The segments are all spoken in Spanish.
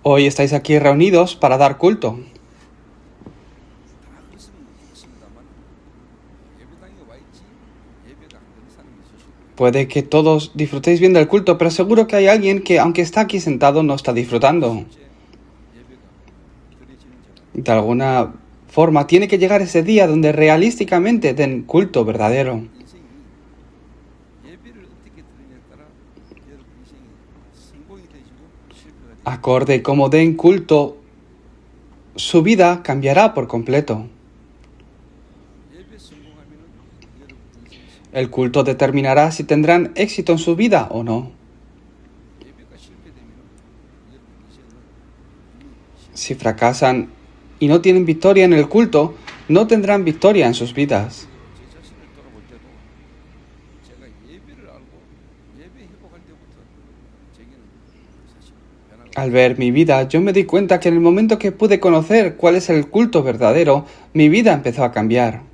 Hoy estáis aquí reunidos para dar culto. Puede que todos disfrutéis bien del culto, pero seguro que hay alguien que, aunque está aquí sentado, no está disfrutando. De alguna forma, tiene que llegar ese día donde realísticamente den culto verdadero. Acorde como den culto, su vida cambiará por completo. El culto determinará si tendrán éxito en su vida o no. Si fracasan y no tienen victoria en el culto, no tendrán victoria en sus vidas. Al ver mi vida, yo me di cuenta que en el momento que pude conocer cuál es el culto verdadero, mi vida empezó a cambiar.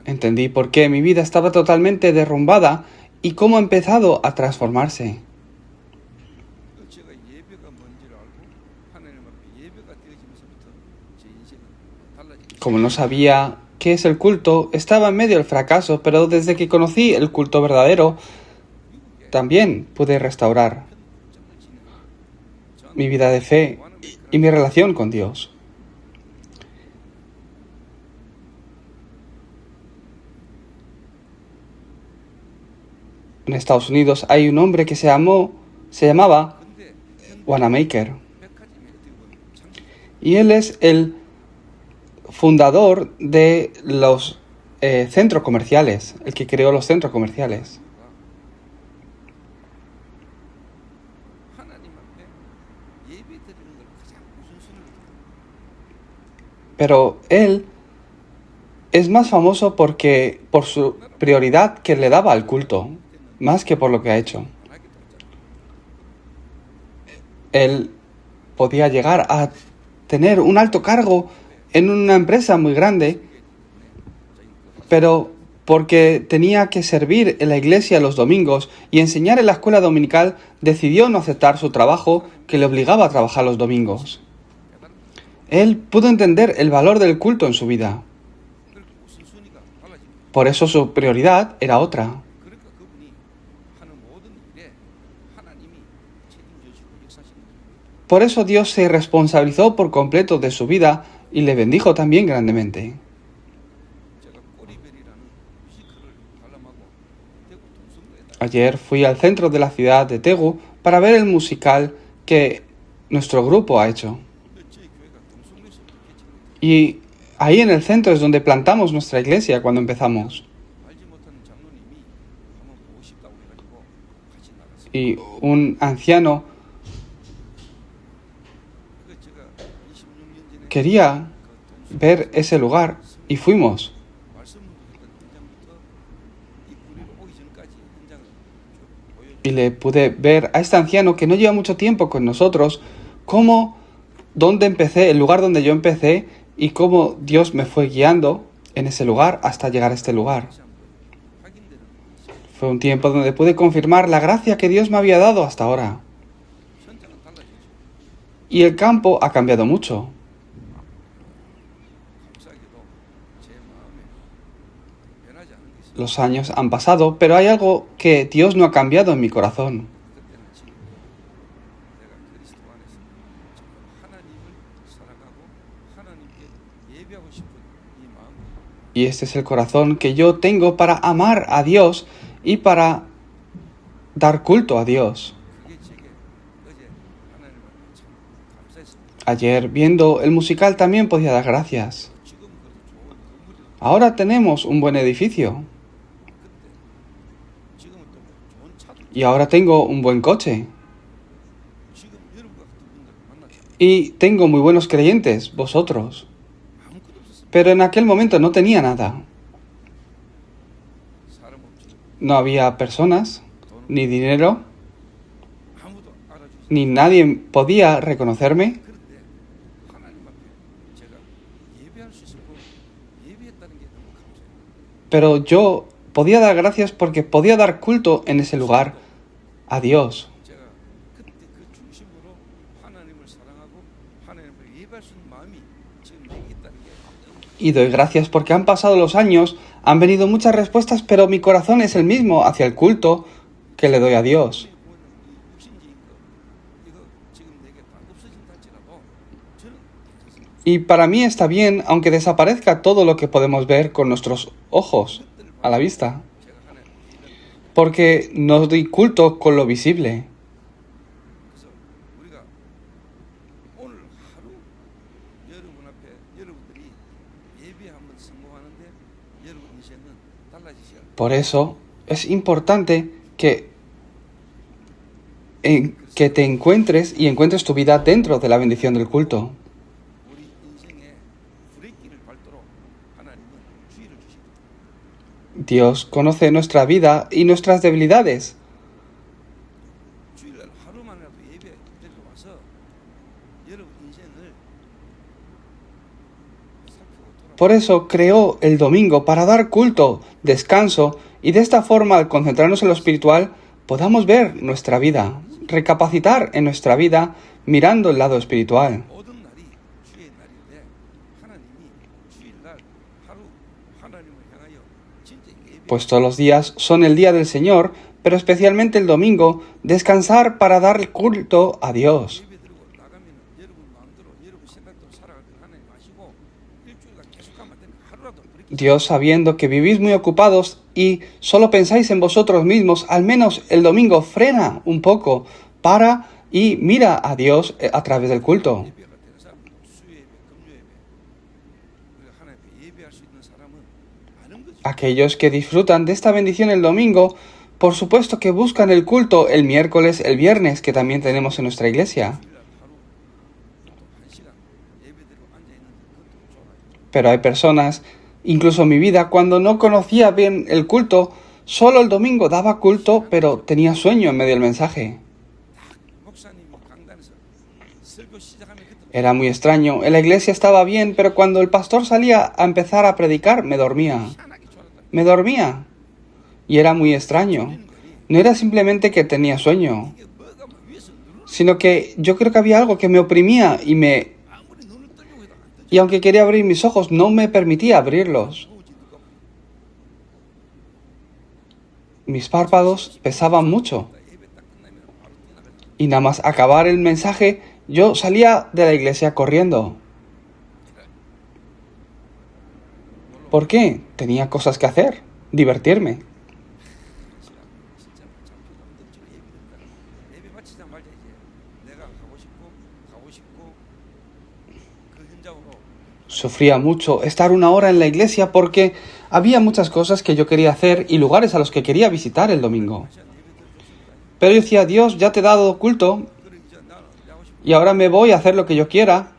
Entendí por qué mi vida estaba totalmente derrumbada y cómo ha empezado a transformarse. Como no sabía qué es el culto, estaba en medio del fracaso, pero desde que conocí el culto verdadero, también pude restaurar mi vida de fe y mi relación con Dios. En Estados Unidos hay un hombre que se llamaba Wanamaker. Y él es el fundador de los centros comerciales, el que creó los centros comerciales. Pero él es más famoso por su prioridad que le daba al culto, más que por lo que ha hecho. Él podía llegar a tener un alto cargo en una empresa muy grande, pero porque tenía que servir en la iglesia los domingos y enseñar en la escuela dominical, decidió no aceptar su trabajo que le obligaba a trabajar los domingos. Él pudo entender el valor del culto en su vida. Por eso su prioridad era otra. Por eso Dios se responsabilizó por completo de su vida y le bendijo también grandemente. Ayer fui al centro de la ciudad de Daegu para ver el musical que nuestro grupo ha hecho. Y ahí en el centro es donde plantamos nuestra iglesia cuando empezamos. Y un anciano quería ver ese lugar y fuimos. Y le pude ver a este anciano que no lleva mucho tiempo con nosotros, dónde empecé, el lugar donde yo empecé y cómo Dios me fue guiando en ese lugar hasta llegar a este lugar. Fue un tiempo donde pude confirmar la gracia que Dios me había dado hasta ahora. Y el campo ha cambiado mucho. Los años han pasado, pero hay algo que Dios no ha cambiado en mi corazón. Y este es el corazón que yo tengo para amar a Dios y para dar culto a Dios. Ayer, viendo el musical, también podía dar gracias. Ahora tenemos un buen edificio. Y ahora tengo un buen coche. Y tengo muy buenos creyentes, vosotros. Pero en aquel momento no tenía nada. No había personas, ni dinero, ni nadie podía reconocerme. Pero yo podía dar gracias porque podía dar culto en ese lugar a Dios. 제가 그때 그 중심으로 하나님을 사랑하고 하나님을 예배할 수 있는 마음이 지금 내게 있다는 게 Y doy gracias porque han pasado los años, han venido muchas respuestas, pero mi corazón es el mismo hacia el culto que le doy a Dios. 육신적인 거 이거 지금 내게 다 없어진다 할지라도 저는 괜찮습니다. Y para mí está bien, aunque desaparezca todo lo que podemos ver con nuestros ojos a la vista, 제가 하나님 예배를 porque no doy culto con lo visible. 그래서 우리가 오늘 하루 여러분 앞에 여러분들이 예배 한번 성공하는데 여러분 인생은 달라지셔야 돼요. Por eso es importante que te encuentres y encuentres tu vida dentro de la bendición del culto. 우리 인생에 브레이크를 밟도록 하나님은 주의를 주십니다. Dios conoce nuestra vida y nuestras debilidades. 주일날 하루만이라도 예배 드리러 와서 여러분 인생을 살피고 돌아보고 Por eso creó el domingo para dar culto, descanso y de esta forma al concentrarnos en lo espiritual podamos ver nuestra vida, recapacitar en nuestra vida mirando el lado espiritual. 모든 날이 주의 날인데 하나님이 주일날 하루 하나님을 향하여 진짜 예배 Pues todos los días son el día del Señor, pero especialmente el domingo, descansar para dar culto a Dios. 예배 드리고 나가면 여러분 마음대로 여러분 생각대로 살아갈 걸 하나님 아시고 일주일간 계속 가면 안 되니까 하루라도 그렇게 Dios, sabiendo que vivís muy ocupados y solo pensáis en vosotros mismos, al menos el domingo frena un poco, para y mira a Dios a través del culto. 예배가 되는 사람 수요예배, 금요예배 우리가 하나님 앞에 예배할 수 있는 사람은 아는 거죠. Aquellos que disfrutan de esta bendición el domingo, por supuesto que buscan el culto el miércoles, el viernes, que también tenemos en nuestra iglesia. 주일날 하루 또 1시간 예배 드리고 앉아 있는데 그것도 좋아요. Pero hay personas, incluso en mi vida, cuando no conocía bien el culto, solo el domingo daba culto, pero tenía sueño en medio del mensaje. 목사님이 강단에서 설교 시작하면 그때 Era muy extraño. En la iglesia estaba bien, pero cuando el pastor salía a empezar a predicar, me dormía. 희한하게 좋아졌다. Me dormía. Y era muy extraño. No era simplemente que tenía sueño, 이게 뭐가 막 위에서 누르 sino que yo creo que había algo que me oprimía y 아무리 눈을 뜨려고 해도 안 뜨죠. y aunque quería abrir mis ojos, no me permitía abrirlos. 무지도 없고 Mis párpados pesaban mucho. 예배 딱 끝나면 바로 뛰어나가죠. Y nada más acabar el mensaje, yo salía de la iglesia corriendo. ¿Por qué? Tenía cosas que hacer, divertirme. 진짜 참 필요 없는 줄 예배된다. 예배 마치자마자 이제 내가 가고 싶고 그 현장으로 Sufría mucho estar una hora en la iglesia porque había muchas cosas que yo quería hacer y lugares a los que quería visitar el domingo. 시간 예배 드려줬습니다. Pero yo decía, Dios, ya te he dado culto 그래 이제 나는 하고 싶고 y ahora me voy a hacer lo que yo quiera.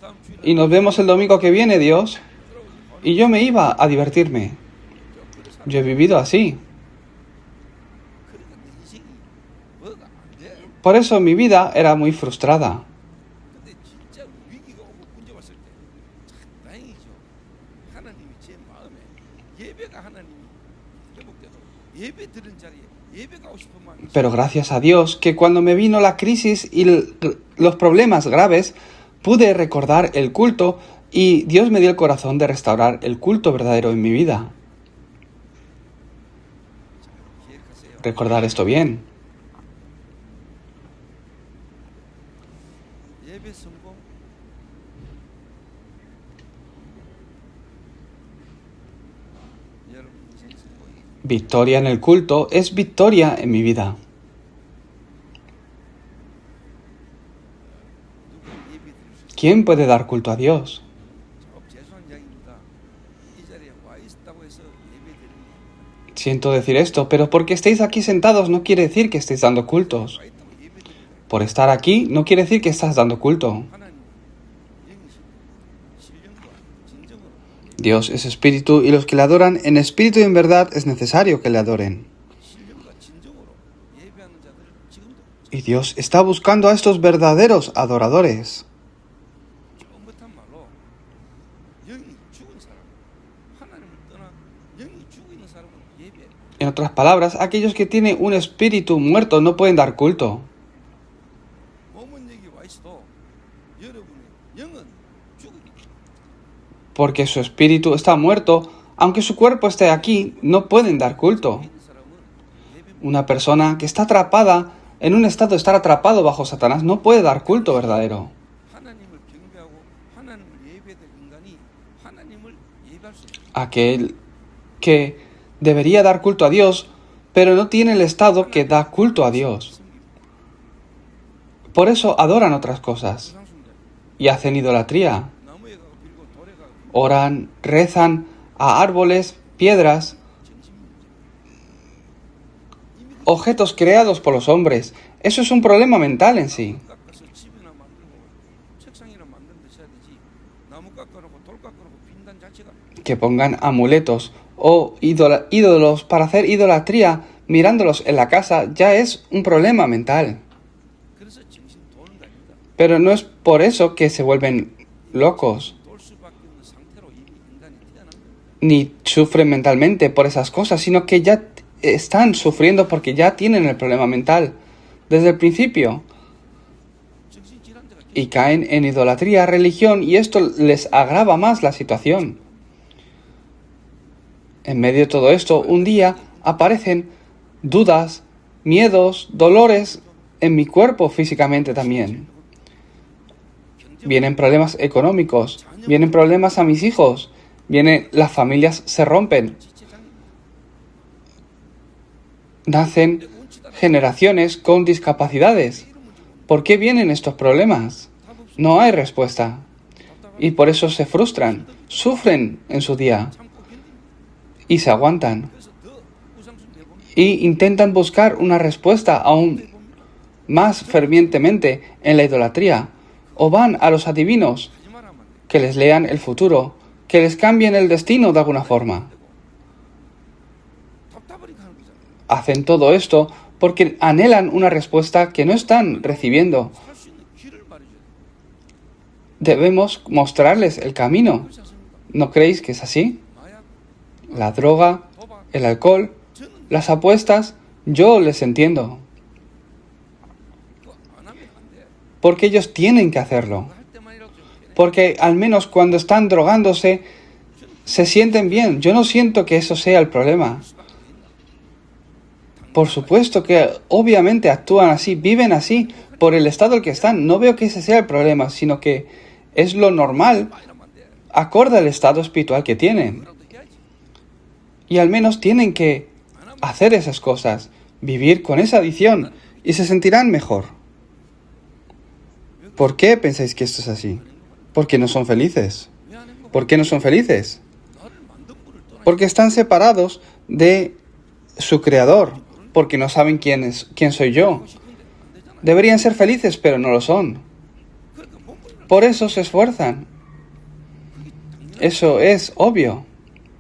다음 주일날 Y nos vemos el domingo que viene, Dios. Y yo me iba a divertirme. Yo he vivido así. 그러니까 내 인생이 뭐가 안 돼. Por eso mi vida era muy frustrada. 근데 진짜 위기가 오고 문제 왔을 때 참 다행이죠. 하나님이 제 마음에 예배가 하나님이 회복돼도 예배 드린 자리에 예배 가고 싶은 마음이 Pero gracias a Dios que cuando me vino la crisis y los problemas graves, pude recordar el culto y Dios me dio el corazón de restaurar el culto verdadero en mi vida. 기억하세요. Recordar esto bien. 예배 성공 여러분 인생 성공이 Victoria en el culto es victoria en mi vida. 누구 예배 드릴 수 있어요? ¿Quién puede dar culto a Dios? 죄송한 이야기입니다. 이 자리에 와 있다고 해서 예배 드리는 게 아닙니다. Siento decir esto, pero porque estéis aquí sentados no quiere decir que estéis dando cultos. 와 있다고 예배 드리는 게 Por estar aquí no quiere decir que estás dando culto. 하나님 영이신 신령과 진정으로 Dios es espíritu y los que le adoran en espíritu y en verdad es necesario que le adoren. 신령과 진정으로 예배하는 자들을 지금도 Y Dios está buscando a estos verdaderos adoradores. 처음 못한 말로 영이 죽은 사람 하나님을 떠나 영이 죽어 있는 사람은 예배. En otras palabras, aquellos que tienen un espíritu muerto no pueden dar culto, 몸은 여기 와 있어도 여러분의 영은 죽어 있는 porque su espíritu está muerto, aunque su cuerpo esté aquí, no pueden dar culto. 사람은 예배 Una persona que está atrapada en un estado de estar atrapado bajo Satanás no puede dar culto verdadero. 하나님을 경배하고 하나님을 예배될 인간이 하나님을 예배할 수 없어요. Aquel que debería dar culto a Dios, pero no tiene el estado que da culto a Dios. Por eso adoran otras cosas 우상숭배. y hacen idolatría. 나무에 가고 빌고 돌에 가고 Oran, rezan a árboles, piedras, 정신 문제. objetos creados por los hombres. Eso es un problema mental en sí. 깎아서 집이나 만들고 책상이나 만든 데 써야 되지. 나무 깎아놓고 돌 깎아놓고 빈단 자체가 Que pongan amuletos o ídolos para hacer idolatría mirándolos en la casa ya es un problema mental. 그래서 정신 도는 거 아닙니다. Pero no es por eso que se vuelven locos, 돌 수밖에 없는 상태로 이미 인간이 태어난 거예요. ni sufren mentalmente por esas cosas, sino que ya están sufriendo porque ya tienen el problema mental desde el principio 정신질환자가 y caen en idolatría, religión, y esto les agrava más la situación. En medio de todo esto, un día aparecen dudas, miedos, dolores en mi cuerpo físicamente también. Vienen problemas económicos, vienen problemas a mis hijos, las familias se rompen, 지체장애 nacen generaciones con discapacidades. ¿Por qué vienen estos problemas? No hay respuesta. Y por eso se frustran, sufren en su día 참고 견디는 y se aguantan. 그래서 더 우상숭배 봅니다. Y intentan buscar una respuesta aún más fervientemente en la idolatría. O van a los adivinos 하지 말아면 안 돼. que les lean el futuro, que les cambien el destino de alguna forma. 답답하니까 하는 거잖아. Hacen todo esto porque anhelan una respuesta que no están recibiendo. 살 수 있는 길을 말해줘야 돼. Debemos mostrarles el camino. 그렇지 않습니까? ¿No creéis que es así? 마약, La droga, 도박, el alcohol, 저는 las apuestas, yo les entiendo. 그거 안 하면 안 돼. Porque ellos tienen que hacerlo. 그거 할 때만이라도 좀 편해. Porque al menos cuando están drogándose, se sienten bien. Yo no siento que eso sea el problema. Por supuesto que obviamente actúan así, viven así, por el estado en el que están. No veo que ese sea el problema, sino que es lo normal, 이러면 안 돼. acorde al estado espiritual que tienen. 그거라도 해야지. Y al menos tienen que 안 하면 hacer esas cosas, vivir con esa adicción, y se sentirán mejor. ¿Por qué pensáis que esto es así? Porque no son felices. 왜 안 행복해? ¿Por qué no son felices? 나를 만든 분을 떠나 Porque están separados de su creador, porque no saben quién soy yo. 싶은데 안 되잖아. Deberían ser felices, pero no lo son. 그러니까 몸부림을 Por eso se esfuerzan. Eso es obvio.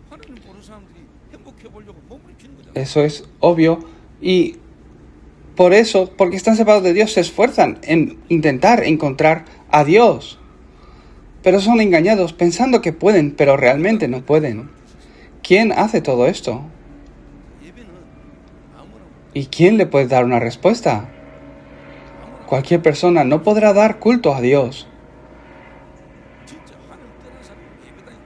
하나님 보는 사람들이 행복해 보려고 몸부림치는 거잖아. Eso es obvio. Y por eso, porque están separados de Dios, se esfuerzan en intentar encontrar a Dios. Pero son engañados pensando que pueden, pero realmente no pueden. ¿Quién hace todo esto? 예배는 아무나 ¿Y quién le puede dar una respuesta? Cualquier persona no podrá dar culto a Dios. 진짜 하나님 떠난 사람이 예배당에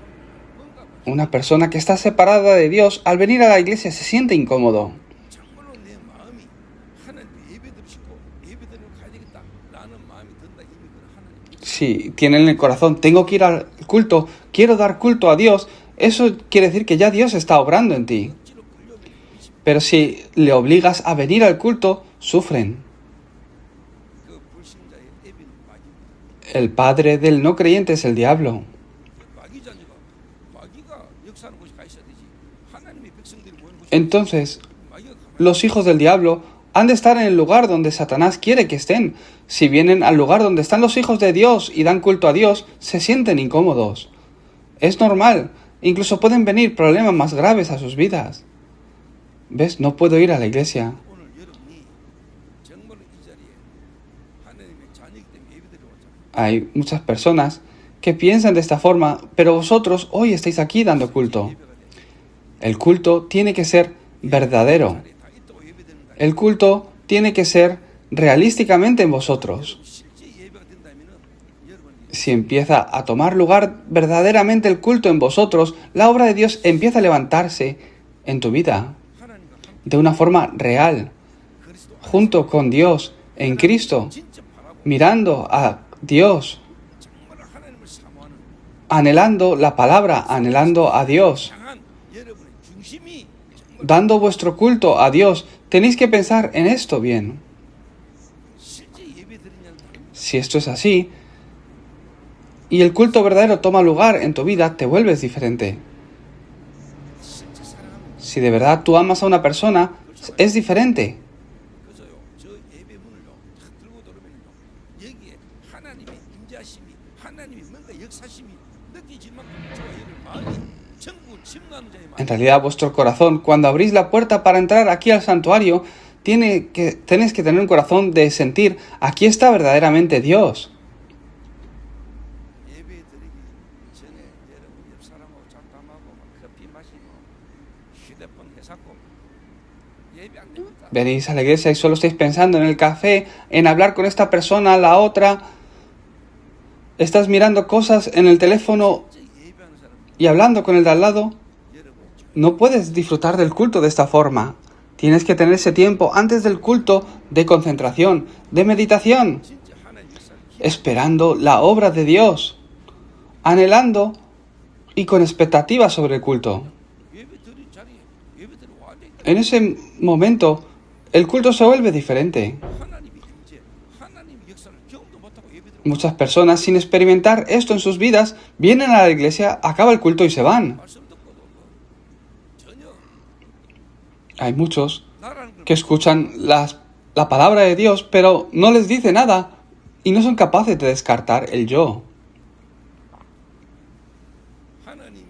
뭔가 Una persona que está separada de Dios, al venir a la iglesia se siente incómodo. 정말로 내 마음이 하나님 예배드리고 싶고 예배드리러 가야 되겠다라는 마음이 든다. 이미 그는 하나님 Si tienen en el corazón, tengo que ir al culto, quiero dar culto a Dios, eso quiere decir que ya Dios está obrando en ti. 억지로 끌려들이고 Pero si le obligas a venir al culto, sufren. 그 불신자의 애비는 마귀입니다. El padre del no creyente es el diablo. 마귀 자녀가 마귀가 역사하는 곳에 가 있어야 되지. 하나님의 백성들이 모이는 곳에 Entonces, 마귀가 가만히 los hijos del diablo han de estar en el lugar donde Satanás quiere que estén. Si vienen al lugar donde están los hijos de Dios y dan culto a Dios, se sienten incómodos. Es normal. Incluso pueden venir problemas más graves a sus vidas. ¿Ves? No puedo ir a la iglesia. 오늘 여러분이 정말로 이 자리에 하나님의 자녀이기 때문에 예배드리러 왔잖아요. Hay muchas personas que piensan de esta forma, pero vosotros hoy estáis aquí dando culto. 예배가 돼. El culto tiene que ser verdadero. 자리에 다 있다고 예배드린다. El culto tiene que ser realísticamente en vosotros. 실제 예배가 된다면은 여러분이 Si empieza a tomar lugar verdaderamente el culto en vosotros, la obra de Dios empieza a levantarse en tu vida 하나님과 함께 de una forma real, 그리스도 junto con Dios, en Cristo, 진짜 바라고 mirando a Dios, 정말 하나님을 사모하는 anhelando la palabra, anhelando a Dios, 향한 여러분의 중심이 정말 dando vuestro culto a Dios. Tenéis que pensar en esto bien. 실제 예배드리냐는 다릅니다. Si esto es así, y el culto verdadero toma lugar en tu vida, te vuelves diferente. 실제 사랑하면 Si de verdad tú amas a una persona, es diferente. 그저요 저 예배 문을요 탁 들고 들어오면요 여기에 하나님의 임재하심이 하나님의 뭔가 역사심이 느껴질 만큼 저와 여러분 마음이 전부 침노하는 자의 마음 En realidad, vuestro corazón, cuando abrís la puerta para entrar aquí al santuario, tenéis que tener un corazón de sentir, aquí está verdaderamente Dios. 예배 드리기 전에 여러분 옆 사람하고 잡담하고 막 커피 마시고 휴대폰 해사고 예배 안 됩니다. Venís a la iglesia y solo estáis pensando en el café, en hablar con esta persona, la otra. Estás mirando cosas en el teléfono 진짜 예배하는 사람 y hablando con el de al lado. 여러분 No puedes disfrutar del culto de esta forma. Tienes que tener ese tiempo antes del culto de concentración, de meditación, 진짜 하나님 역사를 esperando la obra de Dios, anhelando y con expectativa sobre el culto. 예배 드린 자리에 예배 드리고 와야 되니까 En ese momento, el culto se vuelve diferente. 하나님의 임재 하나님의 역사를 경험도 못하고 예배 드리고 Muchas personas, sin experimentar esto en sus vidas, vienen a la iglesia, acaba el culto y se van. 말씀 듣고도 전혀 Hay muchos 나라는 걸 que escuchan la palabra de Dios, pero no les dice nada y no son capaces de descartar el yo. 하나님이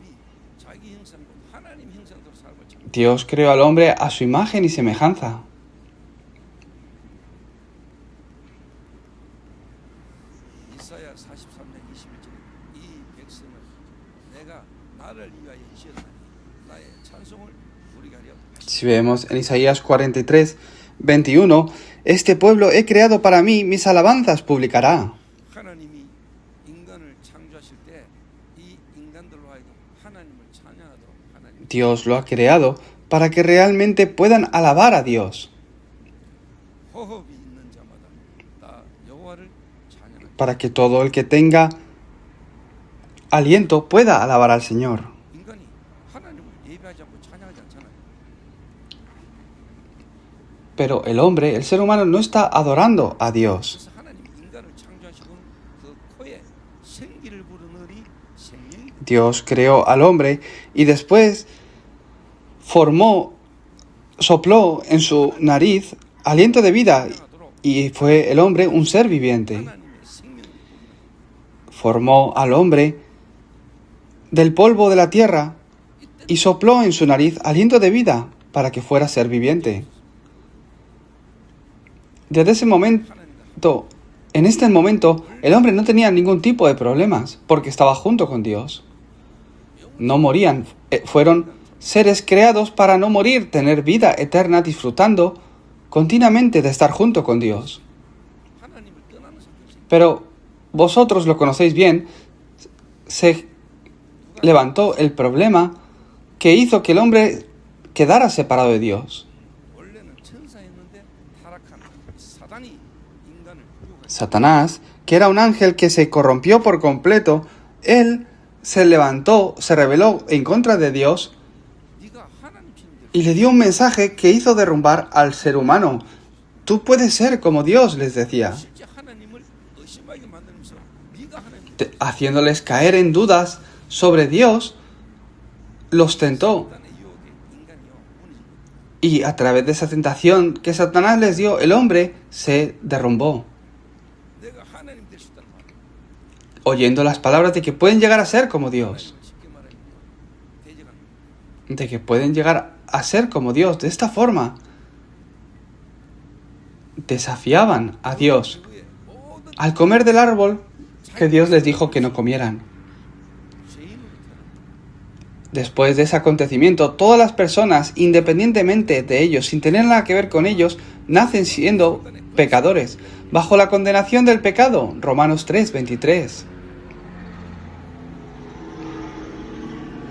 자기 형상과 하나님 형상대로 살고 참 Dios creó al hombre a su imagen y semejanza. 이사야 43장 21절에 이 백성을 내가 나를 위하여 지었나니 나의 찬송을 우리가 하려 Si vemos en Isaías 43, 21, este pueblo he creado para mí, mis alabanzas publicará. 하나님이 인간을 창조하실 때 이 인간들로 하여금 하나님을 찬양하도록 하나님 Dios lo ha creado para que realmente puedan alabar a Dios, 호흡이 있는 자마다 다 여호와를 찬양하라. para que todo el que tenga aliento pueda alabar al Señor. 인간이 하나님을 예배하지 않고 찬양하지 않잖아요. Pero el hombre, el ser humano, no está adorando a Dios. 그래서 하나님 인간을 창조하시고 그 코에 생기를 불어넣으니 생명이 Dios creó al hombre y después sopló en su nariz aliento de vida y fue el hombre un ser viviente. 하나님의 생명 Formó al hombre del polvo de la tierra y sopló en su nariz aliento de vida para que fuera ser viviente. Desde ese momento, en este momento, el hombre no tenía ningún tipo de problemas porque estaba junto con Dios. No morían, fueron seres creados para no morir, tener vida eterna disfrutando continuamente de estar junto con Dios. 하나님을 떠나는 상태에서 Pero vosotros lo conocéis bien, se levantó el problema que hizo que el hombre quedara separado de Dios. 원래는 천사였는데 타락한 사단이 인간을 유혹했어요. Satanás, que era un ángel que se corrompió por completo, él se levantó, se rebeló en contra de Dios 네가 하나님처럼 될 y le dio un mensaje que hizo derrumbar al ser humano. Tú puedes ser como Dios, les decía, 실제 하나님을 의심하게 만들면서 네가 하나님 haciéndoles caer en dudas sobre Dios, los tentó. 사단의 유혹에 인간이요 무너집니다. Y a través de esa tentación que Satanás les dio, el hombre se derrumbó, 내가 하나님 될 수 있다는 말. oyendo las palabras de que pueden llegar a ser como Dios, 하나님을 쉽게 말하면 대적하는 de que pueden llegar a ser como Dios. De esta forma, desafiaban a Dios 이후에 모든 al comer del árbol que Dios les dijo que no comieran. 죄인으로 태어납니다. Después de ese acontecimiento, todas las personas, independientemente de ellos, sin tener nada que ver con ellos, nacen siendo pecadores, bajo la condenación del pecado. Romanos 3:23.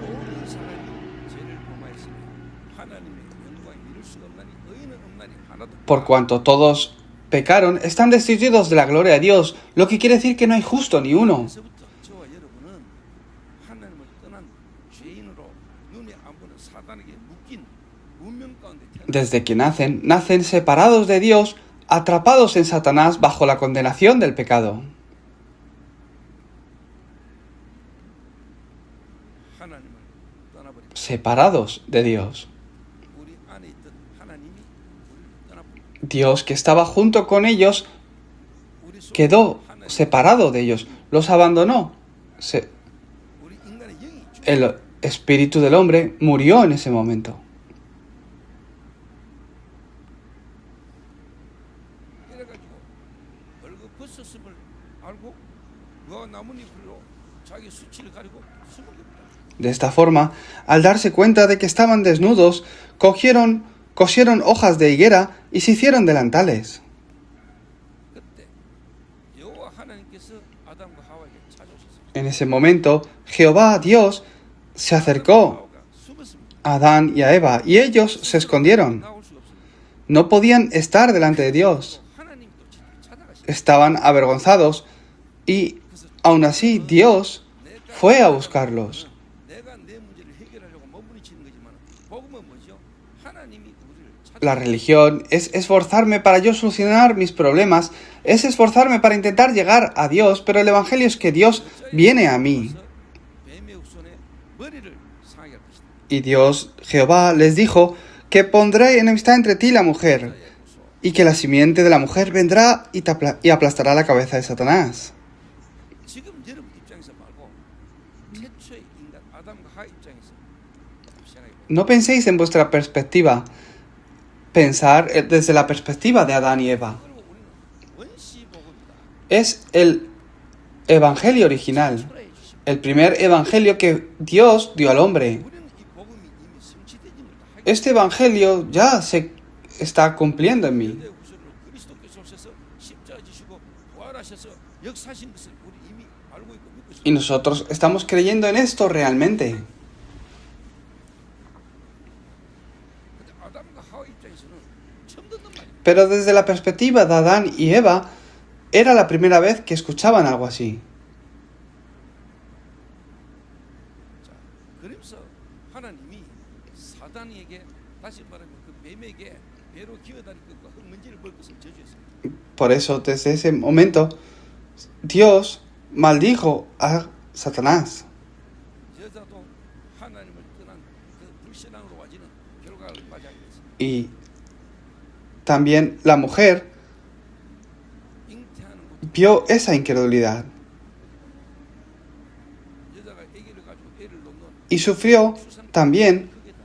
모든 사람이 죄를 범하였으며 하나님의 영광을 이룰 수가 없나니 의인은 없나니 하나도 Por cuanto todos pecaron, están destituidos de la gloria de Dios, lo que quiere decir que no hay justo ni uno. 그래서부터 저와 여러분은 하나님을 떠난 죄인으로 눈에 안 보는 사단에게 묶인 운명 가운데 태어나 Desde que nacen separados de Dios, atrapados en Satanás bajo la condenación del pecado. 하나님을 떠나버리고 Separados de Dios. 우리 안에 있던 하나님이 우리를 떠나버리고 Dios, que estaba junto con ellos, 우리 속에 quedó 하나님, separado de ellos, los abandonó. 우리 인간의 영이 El espíritu del hombre murió en ese momento. 이래가지고 벌거벗었음을 알고 무화과 나뭇잎으로 자기 수치를 가리고 숨을 깁니다. De esta forma, al darse cuenta de que estaban desnudos, cosieron hojas de higuera y se hicieron delantales. 그때 여호와 하나님께서 아담과 하와에게 찾아오셨습니다. En ese momento, Jehová, Dios, se acercó 하와가 숨었습니다. a Adán y a Eva, y ellos se escondieron. 나올 수가 없습니다. No podían estar delante de Dios. 하나님 또 찾아가시고 Estaban avergonzados, y aún así Dios fue a buscarlos. 내가 내 문제를 해결하려고 몸부림치는 거지만 복음은 뭐죠? 하나님이 우리를 La religión es esforzarme para yo solucionar mis problemas, es esforzarme para intentar llegar a Dios, pero el Evangelio es que Dios viene a mí. 뱀의 후손의 머리를 상하게 할 것이다. Y Dios, Jehová, les dijo que pondré enemistad entre ti y la mujer, y que la simiente de la mujer vendrá y aplastará la cabeza de Satanás. 지금 여러분 입장에서 말고 최초의 인간 아담과 하와 입장에서 생각해 보세요. No penséis en vuestra perspectiva, pensar desde la perspectiva de Adán y Eva. 그리고 우리는 원시 복음이다. Es el Evangelio original, 초라해 주시고 el primer Evangelio que Dios dio al hombre. 우리는 이 복음이 이미 성취되는 것다. Este Evangelio ya se está cumpliendo en mí. 내 후손으로 그리스도께서 오셔서 십자가 지시고 부활하셔서 역사하신 것을 우리 이미 알고 있고 믿고 Y 있습니다. nosotros estamos creyendo en esto realmente. 근데 아담과 하와 입장에서는 처음 듣는 말이에요. Pero desde la perspectiva de Adán y Eva, era la primera vez que escuchaban algo así. 자, 그러면서 하나님이 사단에게 다시 말하면 그 뱀에게 배로 기어다닐 것과 흙먼지를 먹을 것을 저주했습니다. Por eso, desde ese momento, Dios maldijo a Satanás. 여자도 하나님을 떠난 그 불신앙으로 와지는 결과를 맞이하게 됐습니다. Y también la mujer 잉태하는 것, vio esa incredulidad 여자가 아기를 가지고 애를 놓는 y sufrió también 크게 다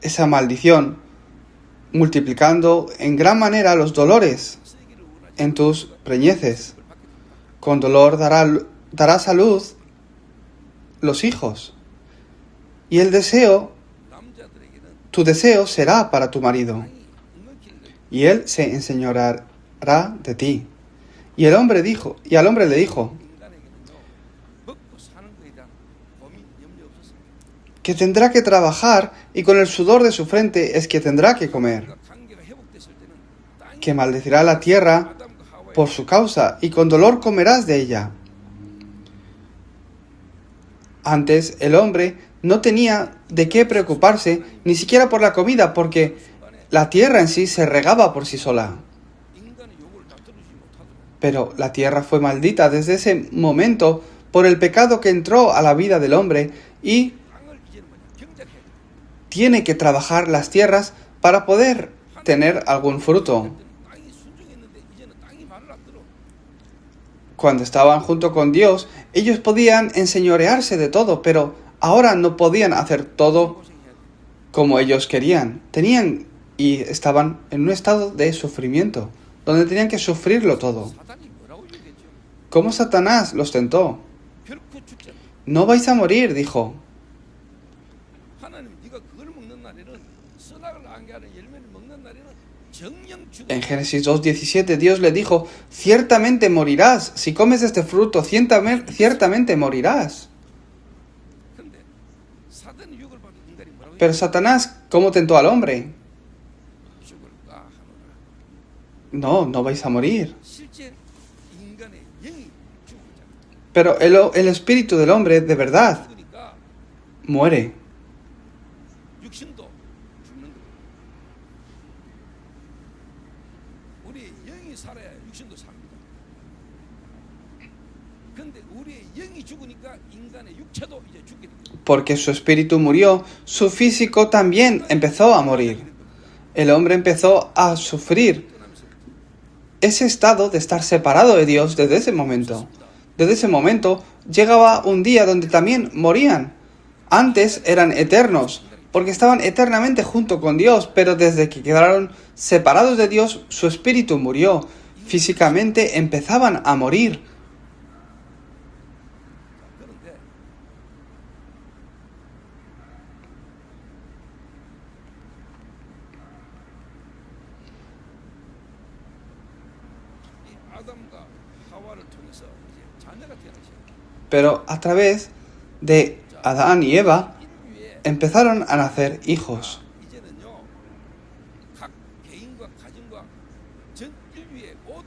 esa maldición, multiplicando en gran manera los dolores 세기를 원하지 en tus preñeces. 않는 걸 받게 됩니다. Con dolor darás a luz los hijos. Y el deseo, 남자들에게는 tu deseo será para tu marido, 땅이 엉겅퀴는 거예요. y él se enseñoreará de ti. Y al hombre le dijo, 인간에게는요 먹고 사는 것에 대한 고민 염려 없었습니다. que tendrá que trabajar y con el sudor de su frente es que tendrá que comer, 그러니까 관계가 회복됐을 때는 땅이 que maldecirá la tierra 아담과 하와의 por su causa y con dolor comerás de ella. Antes el hombre no tenía de qué preocuparse ni siquiera por la comida porque la tierra en sí se regaba por sí sola. 인간의 욕을 다 들어주지 못하도록 Pero la tierra fue maldita desde ese momento por el pecado que entró a la vida del hombre y 땅을 이제는 뭐냐 경작해야 돼. tiene que trabajar las tierras para poder tener algún fruto. 땅이 순종했는데 이제는 땅이 말을 안 들어. Cuando estaban junto con Dios, ellos podían enseñorearse de todo, pero ahora no podían hacer todo 고생해야 돼. como ellos querían. Tenían y estaban en un estado de sufrimiento, donde tenían que sufrirlo todo. 사단이 뭐라고 얘기했죠? ¿Cómo Satanás los tentó? 결코 죽지 않아. No vais a morir, dijo. 날에는 선악을 알게 하는 열매를 먹는 날에는 정령 죽을 En Génesis 2:17 Dios le dijo, ciertamente morirás, si comes de este fruto, ciertamente morirás. 근데 사단의 유혹을 받은 인간이 뭐라고 Pero Satanás, ¿cómo tentó al hombre? 죽을까 하노라. No, no vais a morir. 실제 인간의 영이 죽었잖아. Pero el espíritu del hombre, de verdad, 죽으니까 muere. 육신도 죽는 거야. 우리 영이 살아야 육신도 삽니다. 근데 우리의 영이 죽으니까 인간의 육체도 이제 죽게 됩니다. Porque su espíritu murió, su físico también empezó a morir. El hombre empezó a sufrir ese estado de estar separado de Dios desde ese momento. Desde ese momento llegaba un día donde también morían. Antes eran eternos, porque estaban eternamente junto con Dios, pero desde que quedaron separados de Dios, su espíritu murió. Físicamente empezaban a morir. 그런데 이 아담과 하와를 통해서 이제 자녀가 태어나죠. Pero a través de Adán y Eva 인류의 empezaron a nacer hijos. 이제는요 각 개인과 가정과 전 인류의 온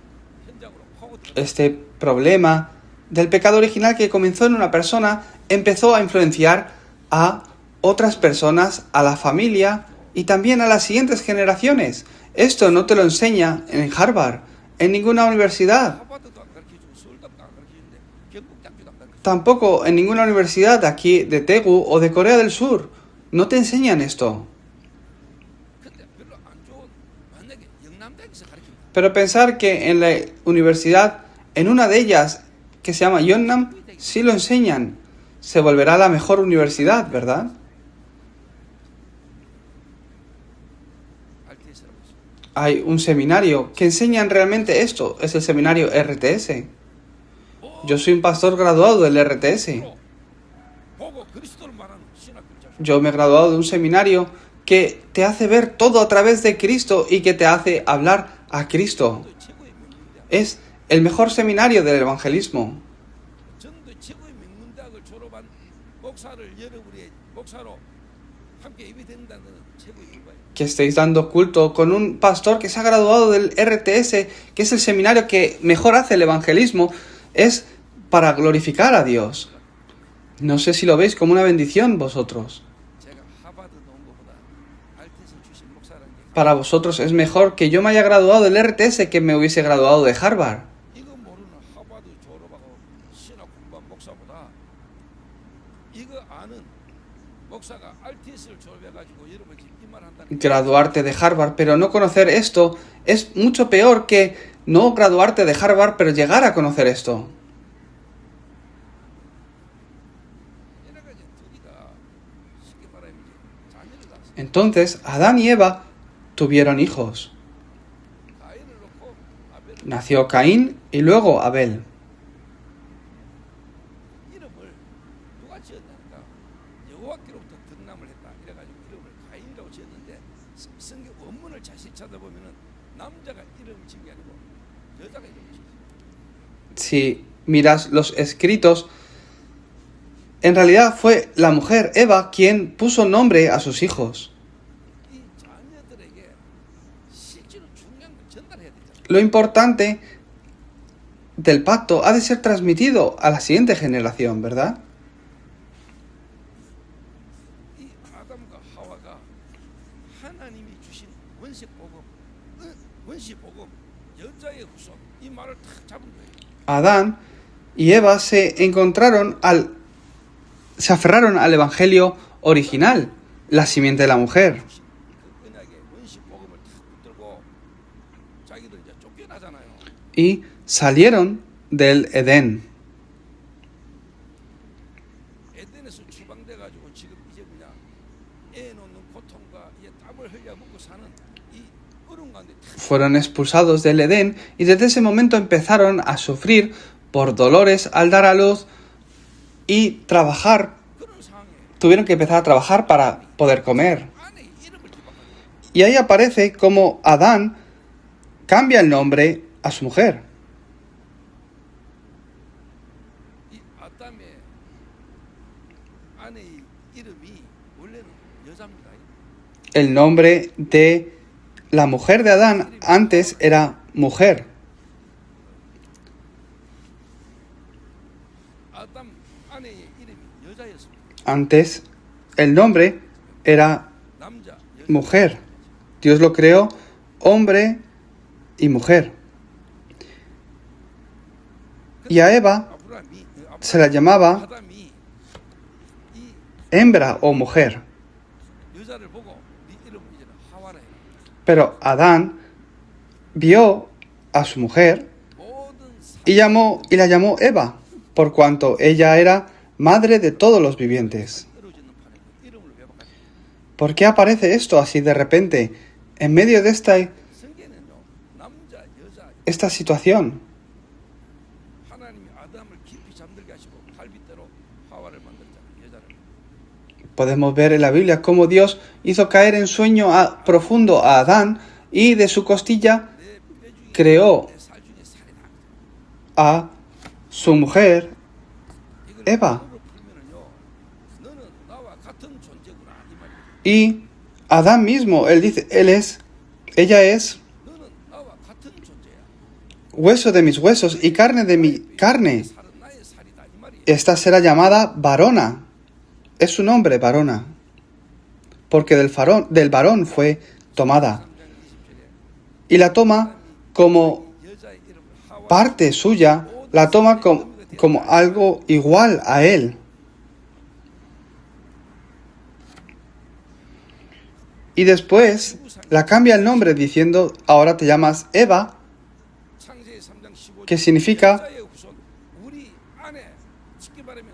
현장으로 파고들어. Este problema del pecado original que comenzó en una persona empezó a influenciar a otras personas, a la familia y también a las siguientes generaciones. Esto no te lo enseña en Harvard, en ninguna universidad, 하버드도 안 가르쳐주고 서울대도 안 가르치는데 경북대학교도 안 가르쳐. tampoco en ninguna universidad aquí de Daegu o de Corea del Sur. No te enseñan esto. 근데 별로 안 좋은 만약에 영남대학에서 가르칩니다. Pero pensar que en la universidad, en una de ellas, que se llama Yeonnam, sí lo enseñan. Se volverá la mejor universidad, ¿verdad? RTS라고 있어요. Hay un seminario que enseñan realmente esto. Es el seminario RTS. Yo soy un pastor graduado del RTS. 보고 그리스도를 말하는 신학교자. Yo me he graduado de un seminario que te hace ver todo a través de Cristo y que te hace hablar a Cristo. 최고의 명문대학. Es el mejor seminario del evangelismo. 전도 최고의 명문대학을 졸업한 목사를 여러분의 목사로 함께 예배된다는 최고의 결과예요. Que estéis dando culto con un pastor que se ha graduado del RTS, que es el seminario que mejor hace el evangelismo, es para glorificar a Dios. No sé si lo veis como una bendición vosotros. 제가 하버드 나온 것보다 RTS 출신 목사라는 게 Para vosotros es mejor que yo me haya graduado del RTS que me hubiese graduado de Harvard. 이거 모르는 하버드 졸업하고 신학 공부한 목사보다 이거 아는 목사가 RTS를 졸업해가지고 여러분 지금 이 말 한다는 게 Graduarte de Harvard, pero no conocer esto, es mucho peor que no graduarte de Harvard, pero llegar a conocer esto. 여러 가지 둘이가 쉽게 말하면 이제 자녀를 낳았어요. Entonces, Adán y Eva tuvieron hijos. 가인을 놓고 아벨을 Nació Caín y luego Abel. 이름을 누가 지었냐니까 여호와께로부터 득남을 했다 이래가지고 이름을 가인이라고 지었는데 성경 원문을 자세히 찾아보면은 남자가 이름을 지은 게 아니고 여자가 이름을 지었어요. Si miras los escritos, en realidad fue la mujer Eva quien puso nombre a sus hijos. 이 자녀들에게 실제로 중요한 걸 전달해야 되잖아. Lo importante del pacto ha de ser transmitido a la siguiente generación, ¿verdad? 이 아담과 하와가 하나님이 주신 원색 복음, 원시 복음, 여자의 후손 이 말을 탁 잡은 거예요. Adán y Eva se aferraron al evangelio original, la simiente de la mujer. 그 언약의 원시 복음을 탁 붙들고 자기들 이제 쫓겨나잖아요. Y salieron del Edén. 에덴에서 추방돼 가지고 지금 이제 뭐냐 애 놓는 고통과 이제 땀을 흘려 먹고 사는 이 어려운 가운데 탁 Fueron expulsados del Edén y desde ese momento empezaron a sufrir por dolores al dar a luz y trabajar. 그런 상황에 Tuvieron que empezar a trabajar para poder comer. 안에 Y ahí aparece cómo Adán cambia el nombre a su mujer. 이 아담의 아내의 이름이 원래는 여자입니다. El nombre de la mujer de Adán antes era mujer. 아담 아내의 이름이 여자였습니다. Antes el nombre era 남자, 여자. mujer. Dios lo creó hombre y mujer. Y a Eva se la llamaba 아담이 이 hembra o mujer. 여자를 보고 네 이름은 이제는 하와라 해라. Pero Adán vio a su mujer 모든 사 y la llamó Eva, por cuanto ella era madre de todos los vivientes. 떨어지는 판에 이름을 외박하시. ¿Por qué aparece esto así de repente, en medio de 성경에는요. 남자, 여자 esta situación? 하나님이 아담을 깊이 잠들게 하시고 갈빗대로 하와를 만들잖아요. 여자를. Podemos ver en la Biblia cómo Dios hizo caer en sueño profundo a Adán y de su costilla 내 뼈 중에 creó 내 살 중에 살이다. a su mujer 이걸 Eva. 법으로 풀면은요. 너는 나와 같은 존재구나 이 말이에요. Y Adán mismo, él dice, ella es 너는 나와 같은 존재야. hueso de mis huesos y carne de mi carne. 살은 나의 살이다 이 말이에요. Esta será llamada varona. Es su nombre, varona. Porque del varón fue tomada. 3장 20절에 Y la toma como 여자의 이름을 하와 parte suya, la toma como algo igual a él. Y después la cambia el nombre diciendo, ahora te llamas Eva, 창세기 3장 15절 que significa 여자의 후손 우리 안에 쉽게 말하면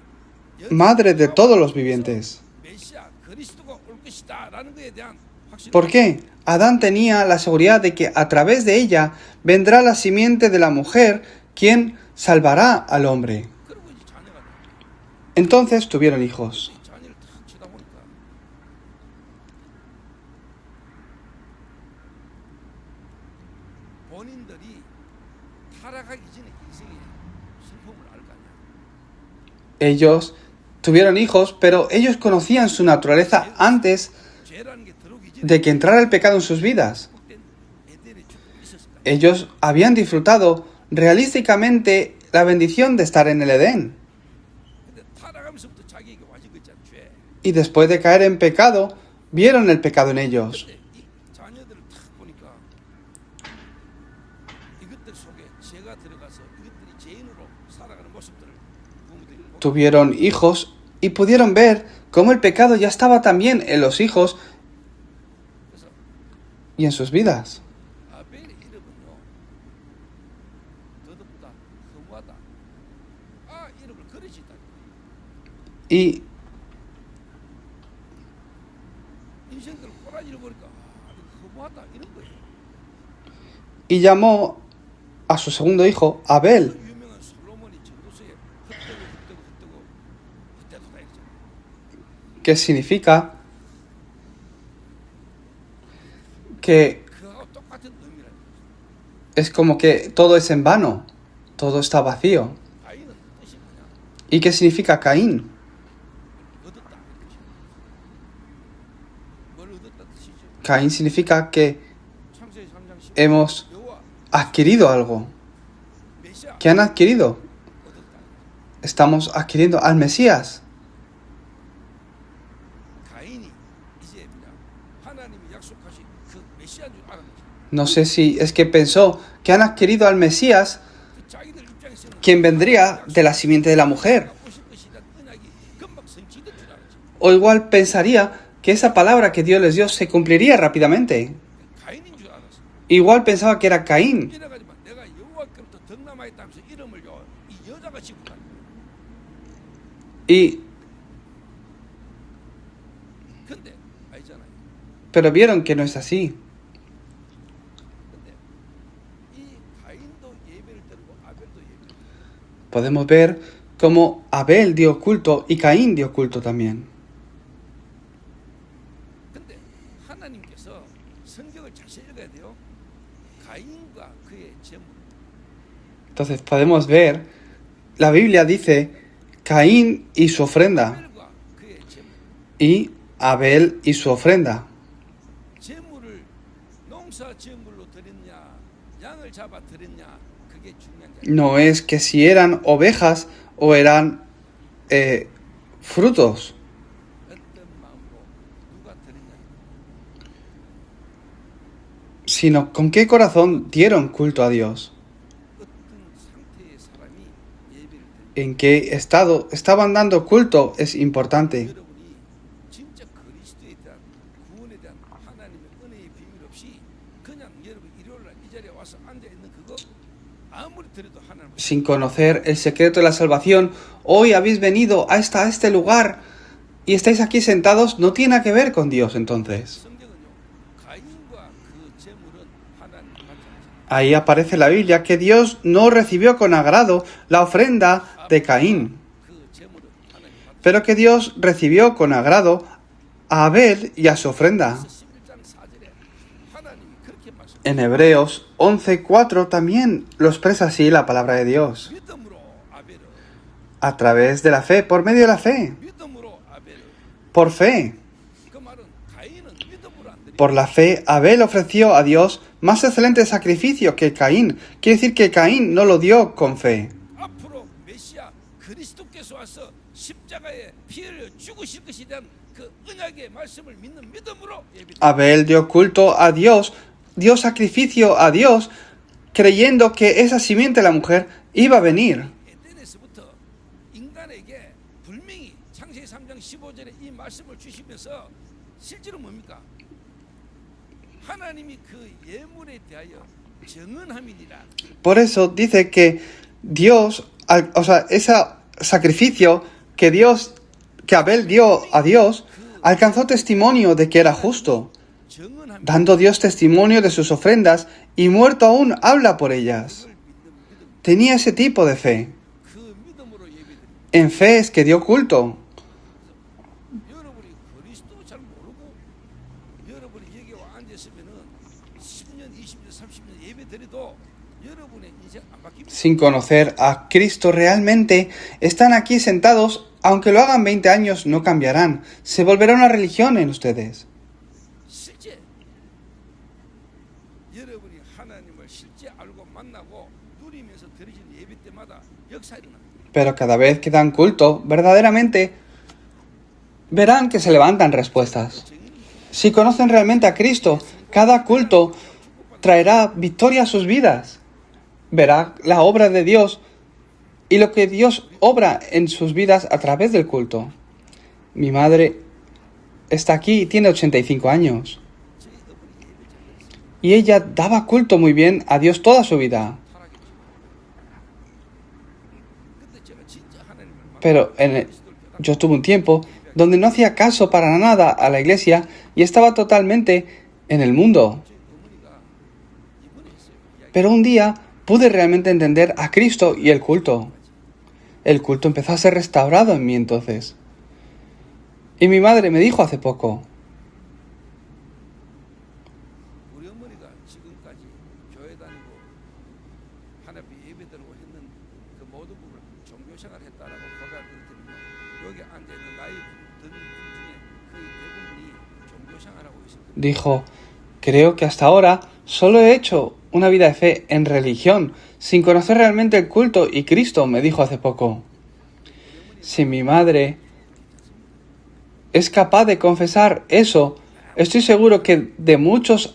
madre de todos los vivientes. 메시아 그리스도가 올 것이다라는 것에 대한 확신. ¿Por qué? Adán tenía la seguridad de que a través de ella vendrá la simiente de la mujer, quien salvará al hombre. 그리고 이제 자녀가 돼. Entonces tuvieron hijos. 이 자녀를 탁 치다 보니까 본인들이 타락하기 전에 인생의 슬픔을 알 거 아니야. Ellos tuvieron hijos, pero ellos conocían su naturaleza antes 죄라는 게 들어오기 전에 de que entrara el pecado en sus vidas. 축복된 에덴의 축복이 있었을 거야. Ellos habían disfrutado realísticamente la bendición de estar en el Edén. 근데 타락하면서부터 자기에게 와진 거 있잖아. 죄. Y después de caer en pecado, vieron el pecado en ellos. 근데 이 자녀들을 탁 보니까 이것들 속에 죄가 들어가서 이것들이 죄인으로 살아가는 모습들을 부모들이 보고 Tuvieron hijos y pudieron ver cómo el pecado ya estaba también en los hijos 그래서 y en sus vidas. 아벨의 이름은요 더덥다, 허무하다. 아 이름을 그려진다. Y 인생들 꼬라지를 보니까 아 이거 허무하다 이런 거예요. llamó a su segundo hijo Abel, 그 유명한 솔로몬이 전도서에 헛되고 헛되도다 이랬잖아요. que significa que 그거하고 똑같은 의미라는 거예요. es como que todo es en vano, todo está vacío. 가인은 뜻이 뭐냐? ¿Y qué significa Caín? 얻었다 이런 뜻이에요. 뭘 얻었다 뜻이죠. Caín significa que 창세기 3장 10절 hemos 여호와 adquirido algo. 메시아 ¿Qué han adquirido? 얻었다. Estamos adquiriendo al Mesías. 가인이 이제 뭐냐? 하나님이 약속하신 그 메시아인 줄 알았는지 No sé si es que pensó que han adquirido al Mesías, 그 자기들 입장에서는 quien vendría de la simiente de la mujer. 오실 것이라는 은약이 금방 성취될 줄 알았지. O igual pensaría que esa palabra que Dios les dio se cumpliría rápidamente. 가인인 줄 알았어. Igual pensaba que era Caín. 이래가지고 내가 여호와께로부터 덕남아있다면서 이름을요 이 여자가 짓고 간 거야. Y 근데 아니잖아요. pero vieron que no es así. 근데 이 가인도 예배를 드리고 아벨도 예배를 드리고 Podemos ver cómo Abel dio culto y Caín dio culto también. 근데 하나님께서 성경을 자세히 읽어야 돼요. 가인과 그의 제물. Entonces podemos ver, la Biblia dice Caín y su ofrenda 아벨과 그의 제물. y Abel y su ofrenda. 제물을 농사 제물로 드렸냐, 양을 잡아 드렸냐, 그게 중요한 게 아니에요. No es que si eran ovejas o eran frutos, 어떤 마음으로 누가 드렸냐. sino con qué corazón dieron culto a Dios, 어떤 상태의 사람이 예배를 드리냐. en qué estado estaban dando culto es importante. 여러분이 진짜 그리스도에 대한 구원에 대한 하나님의 은혜의 비밀 없이 그냥 여러분 일요일날 이 자리에 와서 앉아 있는 그거 아무리 들어도 하나님 Sin conocer el secreto de la salvación, hoy habéis venido a este lugar y estáis aquí sentados, no tiene nada que ver con Dios entonces. 성경은요 가인과 그 제물은 하나님 받지 않습니다. Ahí aparece la Biblia que Dios no recibió con agrado la ofrenda de Caín, 그 제물은 하나님 받지 pero que Dios recibió con agrado a Abel y a su ofrenda. 11장 4절에 하나님이 그렇게 말씀. En Hebreos 11:4 también lo expresa así la palabra de Dios. 믿음으로 아벨을 A través de la fe, por medio de la fe, 믿음으로 아벨을 por fe. 그 말은 가인은 믿음으로 안 드리고 Por la fe, Abel ofreció a Dios más excelente sacrificio que Caín. Quiere decir que Caín no lo dio con fe. 앞으로 메시아 그리스도께서 와서 십자가에 피 흘려 죽으실 것에 대한 그 언약의 말씀을 믿는 믿음으로 예배. Abel dio culto a Dios, dio sacrificio a Dios, creyendo que esa simiente de la mujer iba a venir. 에덴에서부터 인간에게 분명히 창세기 3장 15절에 이 말씀을 주시면서 실제로 뭡니까? 하나님이 그 예물에 대하여 정언함이니라. Por eso dice que Dios, o sea, ese sacrificio que Abel dio a Dios, alcanzó testimonio de que era justo, 정언함이 dando Dios testimonio de sus ofrendas y muerto aún habla por ellas. Tenía ese tipo de fe. 그 믿음으로 예배드립니다. En fe es que dio culto. 여러분이 그리스도 잘 모르고 여러분이 여기 와 앉았으면은 10년, 20년, 30년 예배 드려도 여러분의 인생 안 바뀝니다. Sin conocer a Cristo realmente, están aquí sentados, aunque lo hagan 20 años, no cambiarán. Se volverá una religión en ustedes. 실제 여러분이 하나님을 실제 알고 만나고 누리면서 드리는 예배 때마다 역사 일어납니다. Pero cada vez que dan culto, verdaderamente, verán que se levantan respuestas. Si conocen realmente a Cristo, cada culto traerá victoria a sus vidas. Verá la obra de Dios y lo que Dios obra en sus vidas a través del culto. Mi madre está aquí y tiene 85 años. Y ella daba culto muy bien a Dios toda su vida. 그때 제가 진짜 하나님을 Pero yo tuve un tiempo donde no hacía caso para nada a la iglesia y estaba totalmente en el mundo. 어머니가 이번에 했어요. Pero un día pude realmente entender a Cristo y el culto. El culto empezó a ser restaurado en mí entonces. Y mi madre me dijo hace poco, 우리 어머니가 지금까지 교회 다니고 하나님 예배 드리고 했는 그 모든 부분을 종교 생활을 했다라고 고백할 때는요. 여기 앉아 있는 나이 든 분 중에 거의 대부분이 종교 생활하고 있습니다. dijo, creo que hasta ahora solo he hecho una vida de fe en religión, sin conocer realmente el culto y Cristo, me dijo hace poco. Si mi madre es capaz de confesar eso, estoy seguro que de muchos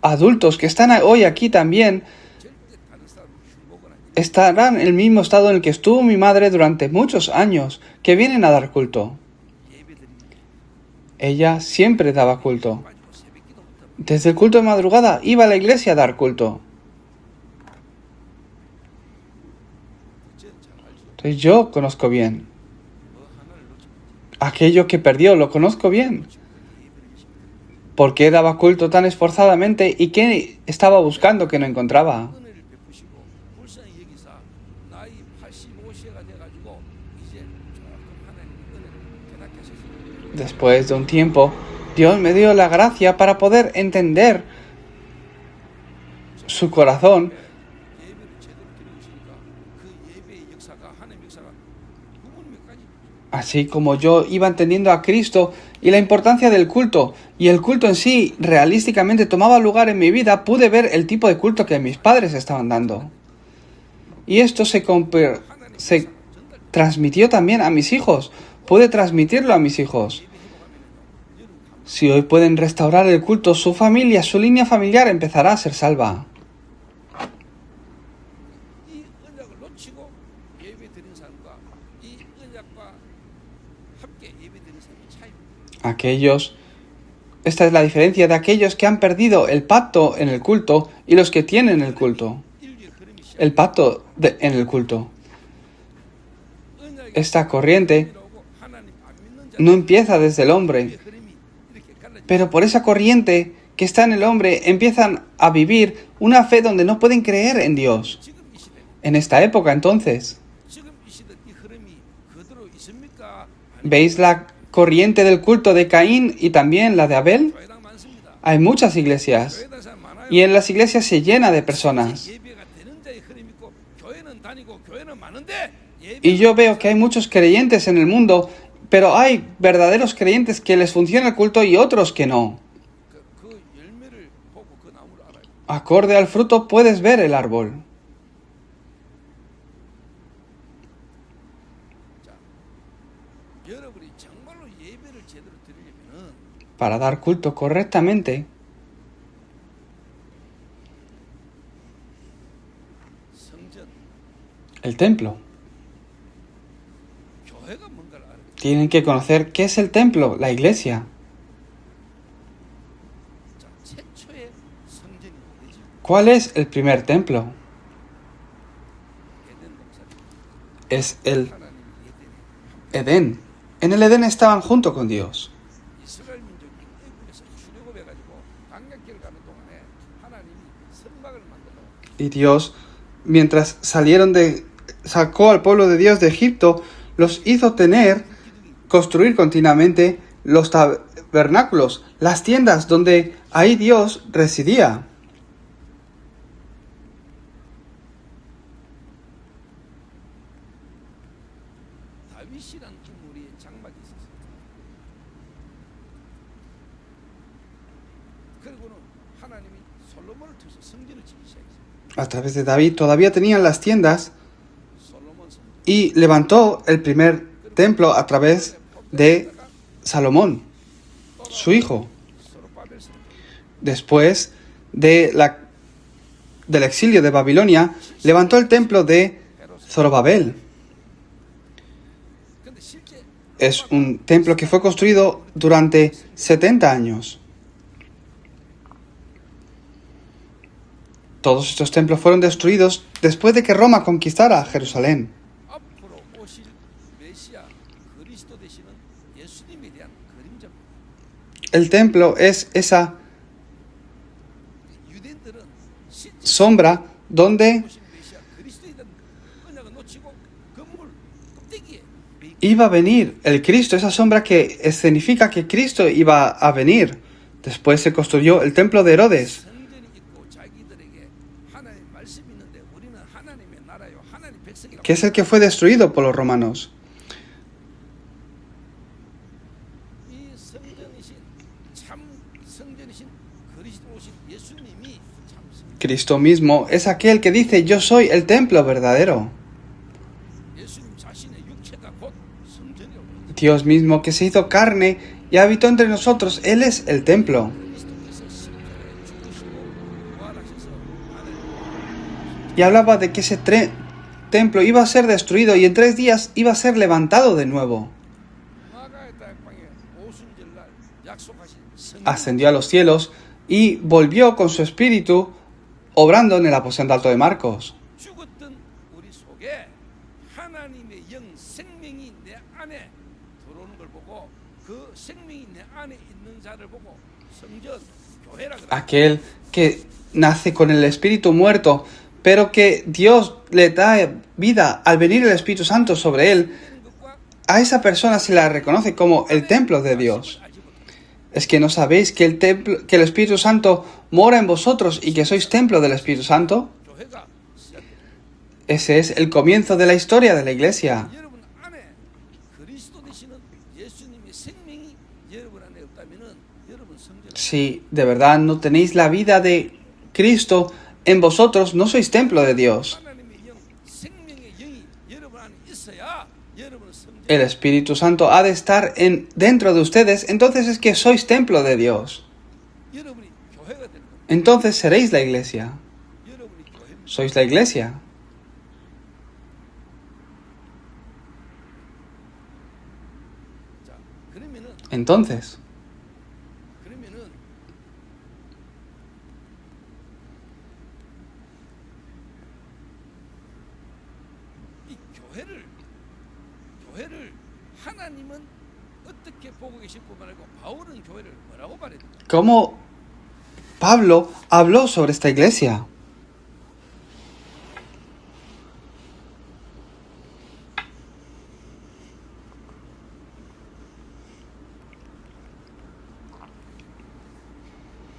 adultos que están hoy aquí también 절대 다른 사람 흉보거나 estarán en el mismo estado en el que estuvo mi madre durante muchos años, que vienen a dar culto. 예배 드리면 Ella siempre daba culto. 가지고 새벽 기도부터 Desde el culto de madrugada iba a la iglesia a dar culto. 저는 잘 알죠. Entonces yo conozco bien. 뭐 하나를 놓치면 Aquello que perdió lo conozco bien. 예배를 열심히 드립니다. ¿Por qué daba culto tan esforzadamente y qué estaba buscando que no encontraba? 은혜를 베푸시고 불쌍히 여기사 나이 85세가 돼가지고 이제 조금 하나님의 은혜를 깨닫게 하셨습니다. Después de un tiempo, Dios me dio la gracia para poder entender su corazón. 예배를 제대로 드리고 있으니까 그 예배의 역사가 하나님의 역사가 부모님 몇 가지 Así como yo iba entendiendo a Cristo y la importancia del culto, y el culto en sí realísticamente tomaba lugar en mi vida, pude ver el tipo de culto que mis padres estaban dando. Y esto se transmitió también a mis hijos. Pude transmitirlo a mis hijos. Si hoy pueden restaurar el culto, su familia, su línea familiar empezará a ser salva. 이 언약을 놓치고 예배 드리는 사람과 이 언약과 함께 예배 드리는 사람의 차이. Esta es la diferencia de aquellos que han perdido el pacto en el culto y los que tienen el culto. 인류의 흐름이 시작. El pacto en el culto. Esta corriente 하나님 안 믿는 자 no empieza desde el hombre, 흐름이 이렇게 갈라지. pero por esa corriente que está en el hombre empiezan a vivir una fe donde no pueden creer en Dios. 지금 이 시대, En esta época, entonces, 지금 이 시대 이 흐름이 그대로 있습니까? ¿veis la corriente del culto de Caín y también la de Abel? 교회당 많습니다. Hay muchas iglesias 교회당 사람 많아요. y en las iglesias se llena de personas. 예배가 되는 자의 흐름이 있고 교회는 다니고 교회는 많은데 Y yo veo que hay muchos creyentes en el mundo, pero hay verdaderos creyentes que les funciona el culto y otros que no. 그 열매를 보고 그 나무를 알아요. Acorde al fruto puedes ver el árbol. 여러분이 정말로 예배를 제대로 드리려면은 Para dar culto correctamente, 성전, el templo. 교회가 뭔가를 알아요. Tienen que conocer qué es el templo, la iglesia. 자, 최초의 성전이 어디죠? ¿Cuál es el primer templo? 에덴 동산. Es el 하나님 에덴에 Edén. En el Edén estaban junto con Dios. 이스라엘 민족이 애굽에서 출애굽해가지고 광야길 가는 동안에 하나님이 성막을 만들어 Y Dios, mientras sacó al pueblo de Dios de Egipto, los hizo construir continuamente los tabernáculos, las tiendas donde ahí Dios residía. 다윗이란 인물이 장막이 있었어요. 그리고는 하나님이 솔로몬을 통해서 성전을 짓기 시작했어요. A través de David todavía tenían las tiendas 솔로몬 성전. y levantó el primer templo a través de Salomón, su hijo. 소로바벨 성전. Después del exilio de Babilonia, levantó el templo de Zorobabel. 근데 실제 Es un templo que fue construido durante 70 años. Todos estos templos fueron destruidos después de que Roma conquistara Jerusalén. 앞으로 오실 메시아 그리스도 되시는 예수님에 대한 그림자입니다. El templo es esa 유대인들은 실제 sombra donde 오신 메시아 그리스도에 대한 언약을 놓치고 건물 꼭대기에 베이고 iba a venir el Cristo, esa sombra que escenifica que Cristo iba a venir. Después se construyó el templo de Herodes, 성전이 있고 자기들에게 하나님 말씀이 있는데 우리는 하나님의 나라요 하나님 백성이라고 que es el que fue destruido por los romanos. 이 성전이신 참 성전이신 그리스도 오신 예수님이 참 성전. Cristo mismo es aquel que dice, yo soy el templo verdadero. 예수님 자신의 육체가 곧 성전이라고 그러죠. Dios mismo que se hizo carne y habitó entre nosotros, Él es el templo. 그리스도께서 십자가에 죽으시고 부활하셔서 하나님 Y hablaba de que ese templo iba a ser destruido y en 3 días iba a ser levantado de nuevo. 마가의 다락방에 오순절날 약속하신 성령 Ascendió a los cielos y volvió con su espíritu obrando en el aposento alto de Marcos. 죽었던 우리 속에 하나님의 영 생명이 내 안에 들어오는 걸 보고 그 생명이 내 안에 있는 자를 보고 성전 교회라 그래. Aquel que nace con el espíritu muerto, pero que Dios le da vida al venir el Espíritu Santo sobre él, a esa persona se la reconoce como el templo de Dios. ¿Es que no sabéis que que el Espíritu Santo mora en vosotros y que sois templo del Espíritu Santo? 교회가 시작됩니다. Ese es el comienzo de la historia de la Iglesia. 여러분 안에 그리스도 되시는 예수님의 생명이 여러분 안에 없다면은 여러분 성전 Si de verdad no tenéis la vida de Cristo en vosotros, no sois templo de Dios. 하나님의 영, 생명의 영이 여러분 안에 있어야 여러분은 성전. El Espíritu Santo ha de estar dentro de ustedes, entonces es que sois templo de Dios. 여러분이 교회가 되는 겁니다. Entonces seréis la Iglesia. 여러분이 교회입니다. Sois la Iglesia. 자, 그러면은 Entonces, 이 교회를 하나님은 어떻게 보고 계실 뿐만 아니고 바울은 교회를 뭐라고 말했는가? ¿cómo Pablo habló sobre esta iglesia?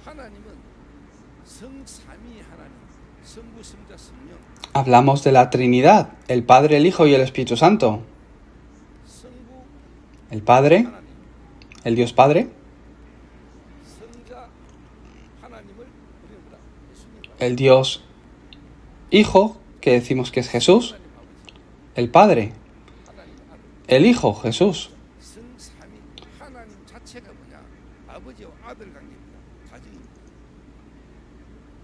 하나님은 성삼위 하나님, 성부, 성자, 성령, Hablamos de la Trinidad, el Padre, el Hijo y el Espíritu Santo. 성부 El Padre, 하나님, el Dios Padre, 성자 하나님을 우리는 뭐라? 예수님, el Dios Hijo, que decimos que es Jesús, 하나님 아버지, el Padre, 하나님 아들, el Hijo, Jesús. 성삼위 하나님 자체가 뭐냐? 아버지와 아들 관계입니다. 가정입니다.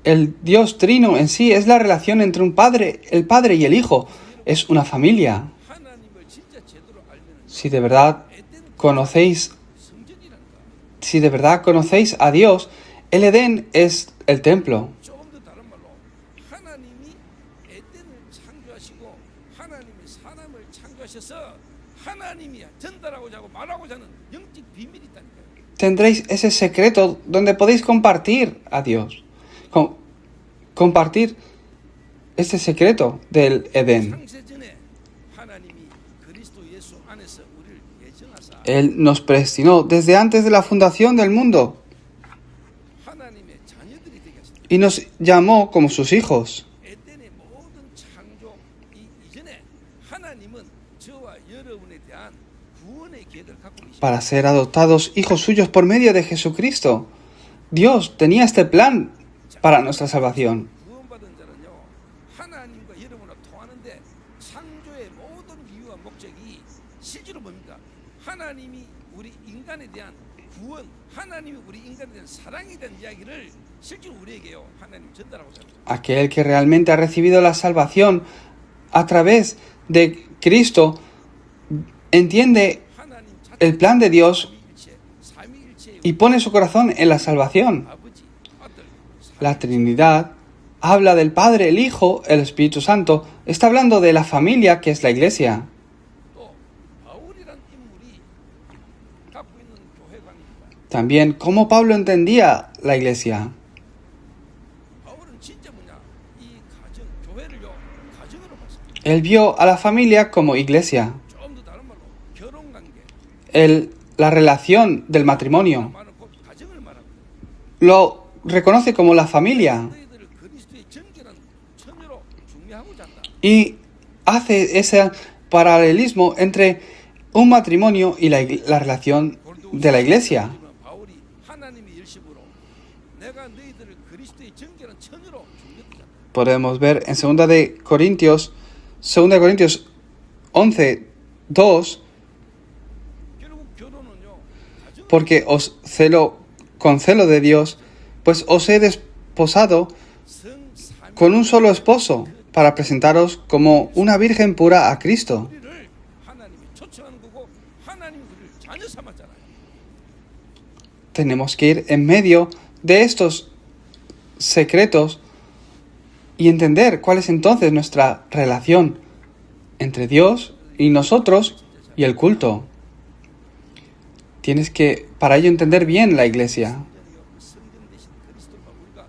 El Dios Trino en sí es la relación entre el Padre y el Hijo. Es una familia. 하나님을 진짜 제대로 알면은 Si de verdad 에덴 conocéis, 성전이란가. si de verdad conocéis a Dios, el Edén es el templo. 조금 더 다른 말로 하나님이 에덴을 창조하시고 하나님이 사람을 창조하셔서 하나님이 전달하고자 하고 말하고자 하는 영적 비밀이 있다니까요. Tendréis ese secreto donde podéis compartir a Dios. Compartir ese secreto del Edén. 창세 전에 하나님이 그리스도 예수 안에서 우리를 예정하사 Él nos predestinó desde antes de la fundación del mundo 하나님의 자녀들이 되게 하셨다. y nos llamó como sus hijos. 에덴의 모든 창조 이전에 하나님은 저와 여러분에 대한 구원의 계획을 갖고 계십니다. Para ser adoptados hijos suyos por medio de Jesucristo. Dios tenía este plan para nuestra salvación. 구원받은 자는요 하나님과 여러분과 통하는데 창조의 모든 이유와 목적이 실제로 뭡니까? 하나님이 우리 인간에 대한 구원, 하나님이 우리 인간에 대한 사랑에 대한 이야기를 실제로 우리에게요 하나님 전달하고자 합니다. Aquel que realmente ha recibido la salvación a través de Cristo entiende 하나님 el plan de Dios 삼위일체의 y pone su corazón en la salvación. 아버지, 아들, La Trinidad habla del Padre, el Hijo, el Espíritu Santo. Está hablando de la familia que es la Iglesia. 또 바울이란 인물이 갖고 있는 교회관입니다. También cómo Pablo entendía la Iglesia. 바울은 진짜 뭐냐? 이 가정, 교회를요 가정으로 봤습니다. Él vio a la familia como iglesia. 좀 더 다른 말로 결혼 관계, La relación del matrimonio 말은 곧 가정을 말합니다. lo reconoce como la familia 너희들을 그리스도의 정결한 처녀로 중매하고자 한다. y hace ese paralelismo entre un matrimonio y la relación de la iglesia. 바울이 하나님의 열심으로 내가 너희들을 그리스도의 정결한 처녀로 중매하고자 한다. Podemos ver en 2 Corintios 11, 2, 결국 결혼은요 가정 porque con celo de Dios, pues os he desposado 성삼위 con un solo esposo para presentaros como una virgen pura a Cristo. 우리를 하나님이 초청하는 거고 하나님이 우리를 자녀 삼았잖아요. Tenemos que ir en medio de estos secretos y entender cuál es entonces nuestra relación entre Dios y nosotros y el culto. Tienes que, para ello, entender bien la iglesia. 성전 대신 그리스도가 우리가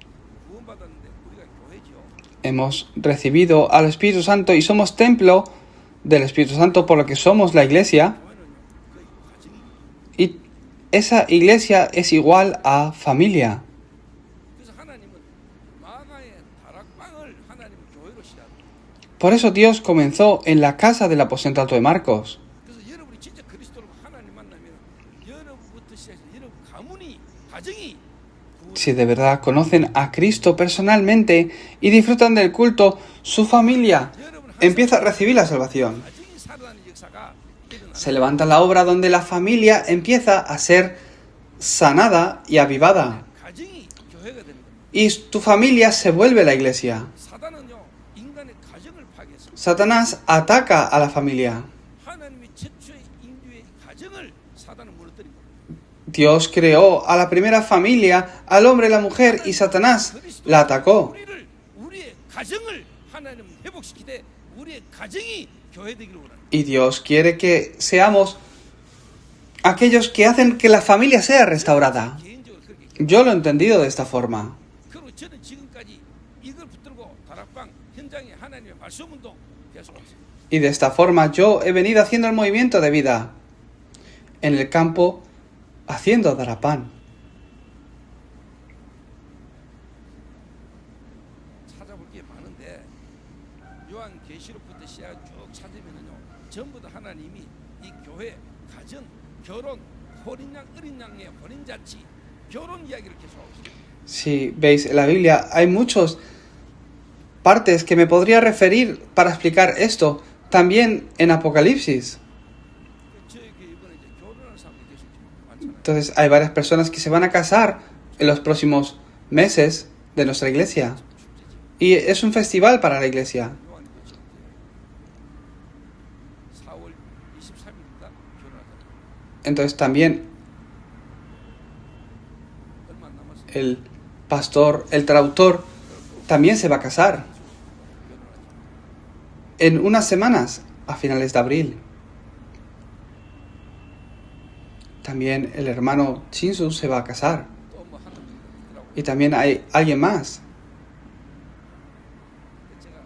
구원받았는데 우리가 교회죠. Hemos recibido al Espíritu Santo y somos templo del Espíritu Santo, por lo que somos la iglesia. 교회는요 거의 가정입니다. Y esa iglesia es igual a familia. 그래서 하나님은 마가의 다락방을 하나님은 교회로 시작합니다. Por eso Dios comenzó en la casa del aposento alto de Marcos. 그래서 여러분이 진짜 그리스도로 하나님 만나면 여러분부터 시작해서 여러분 가문이 가정이 Si de verdad conocen a Cristo personalmente y disfrutan del culto, su familia empieza a recibir la salvación. 가정이 살아나는 역사가 일어나는 Se levanta la obra donde la familia empieza a ser sanada y avivada. 가정이 교회가 되는 겁니다. Y tu familia se vuelve la iglesia. 사단은요 인간의 가정을 파괴했습니다. Satanás ataca a la familia. 하나님이 최초의 인류의 가정을 사단은 무너뜨린 겁니다. Dios creó a la primera familia, al hombre y la mujer, y Satanás la atacó. 우리의 가정을 하나님 회복시키되 우리의 가정이 교회 되기를 원합니다. Y Dios quiere que seamos aquellos que hacen que la familia sea restaurada. 개인적으로 그렇게 Yo lo he entendido de esta forma. 그리고 저는 지금까지 이걸 붙들고 다락방 현장에 하나님의 말씀 운동 계속 왔습니다. Y de esta forma yo he venido haciendo el movimiento de vida en el campo, haciendo darapán. 찾아볼 게 많은데 요한계시록부터 시작 쭉 찾으면은요 전부 다 하나님이 이 교회, 가정, 결혼, 어린 양, 어린 양의 혼인 잔치, 결혼 이야기를 계속하고 있습니다. Si veis en la Biblia, hay muchas partes que me podría referir para explicar esto. También en Apocalipsis. 저에게 이번에 이제 결혼하는 사람들이 계속 많잖아요. Entonces hay varias personas que se van a casar en los próximos meses de nuestra iglesia. Y es un festival para la iglesia. 요한계시록 4월 23일날 결혼하잖아요. Entonces también 얼마 안 남았어요. el pastor, el traductor, también se va a casar en unas semanas, a finales de abril. También el hermano Shinsu se va a casar. 또뭐 하는 분이 있더라고요. Y también hay alguien más. 제가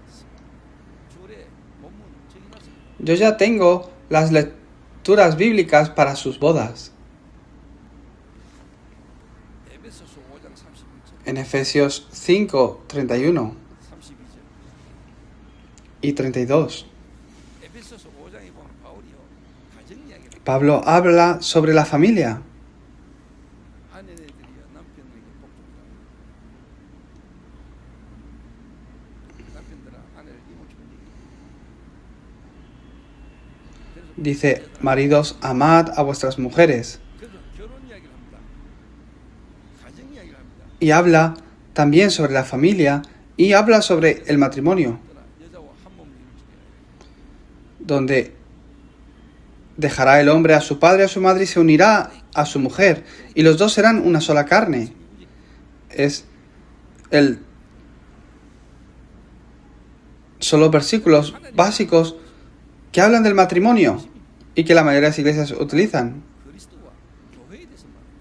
주일에 본문 적어놨습니다. Yo ya tengo las lecturas bíblicas para sus bodas. 에베소서 5장 31절, En Efesios 5, 31 32절. y 32. 에베소서 5장에 보면 바울이요 가정 이야기를 Pablo habla sobre la familia. 아내들이요 남편에게 복종하라. 남편들아 아내를 이모처럼 얘기해. Dice, maridos, amad a vuestras mujeres. 그래서 결혼 이야기를 합니다. 가정 이야기를 합니다. Y habla también sobre la familia y habla sobre el matrimonio, 여자와 한 몸을 이루게 donde dejará el hombre a su padre y a su madre y se unirá a su mujer, y los dos serán una sola carne. Son los versículos básicos que hablan del matrimonio y que la mayoría de las iglesias utilizan. 그리스도와 교회에 대해서 말합니다.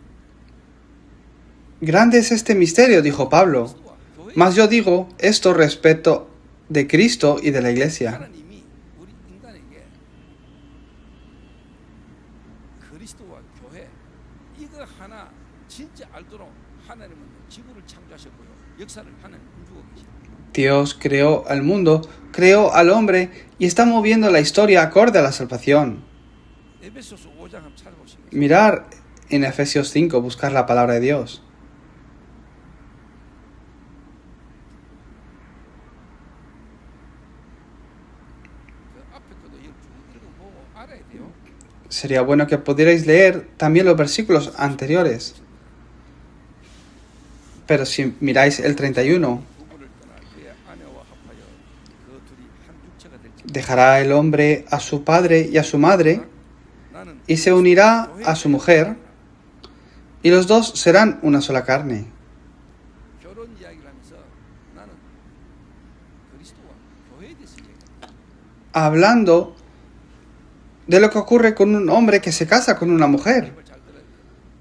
Grande es este misterio, dijo Pablo, 그리스도와 교회 mas yo digo esto respecto de Cristo y de la iglesia. 하나님이 우리 인간에게 그리스도와 교회 이거 하나 진짜 알도록 하나님은 지구를 창조하셨고요. 역사를 하나님 운주고 계십니다. Dios creó al mundo, creó al hombre y está moviendo la historia acorde a la salvación. 에베소서 5장 한번 찾아보시겠습니다. Mirar en Efesios 5, buscar la palabra de Dios. 그 앞에 것도 쭉 읽어보고 알아야 돼요. Sería bueno que pudierais leer también los versículos anteriores. Pero si miráis el 31, 부부를 떠나 그의 아내와 합하여 그 둘이 한 육체가 될지 dejará el hombre a su padre y a su madre 나는 y se unirá a su mujer y los dos serán una sola carne. 결혼 이야기를 하면서 나는 그리스도와 교회에 대해서 얘기합니다. Hablando de lo que ocurre con un hombre que se casa con una mujer. 이걸 잘 들어야 돼요.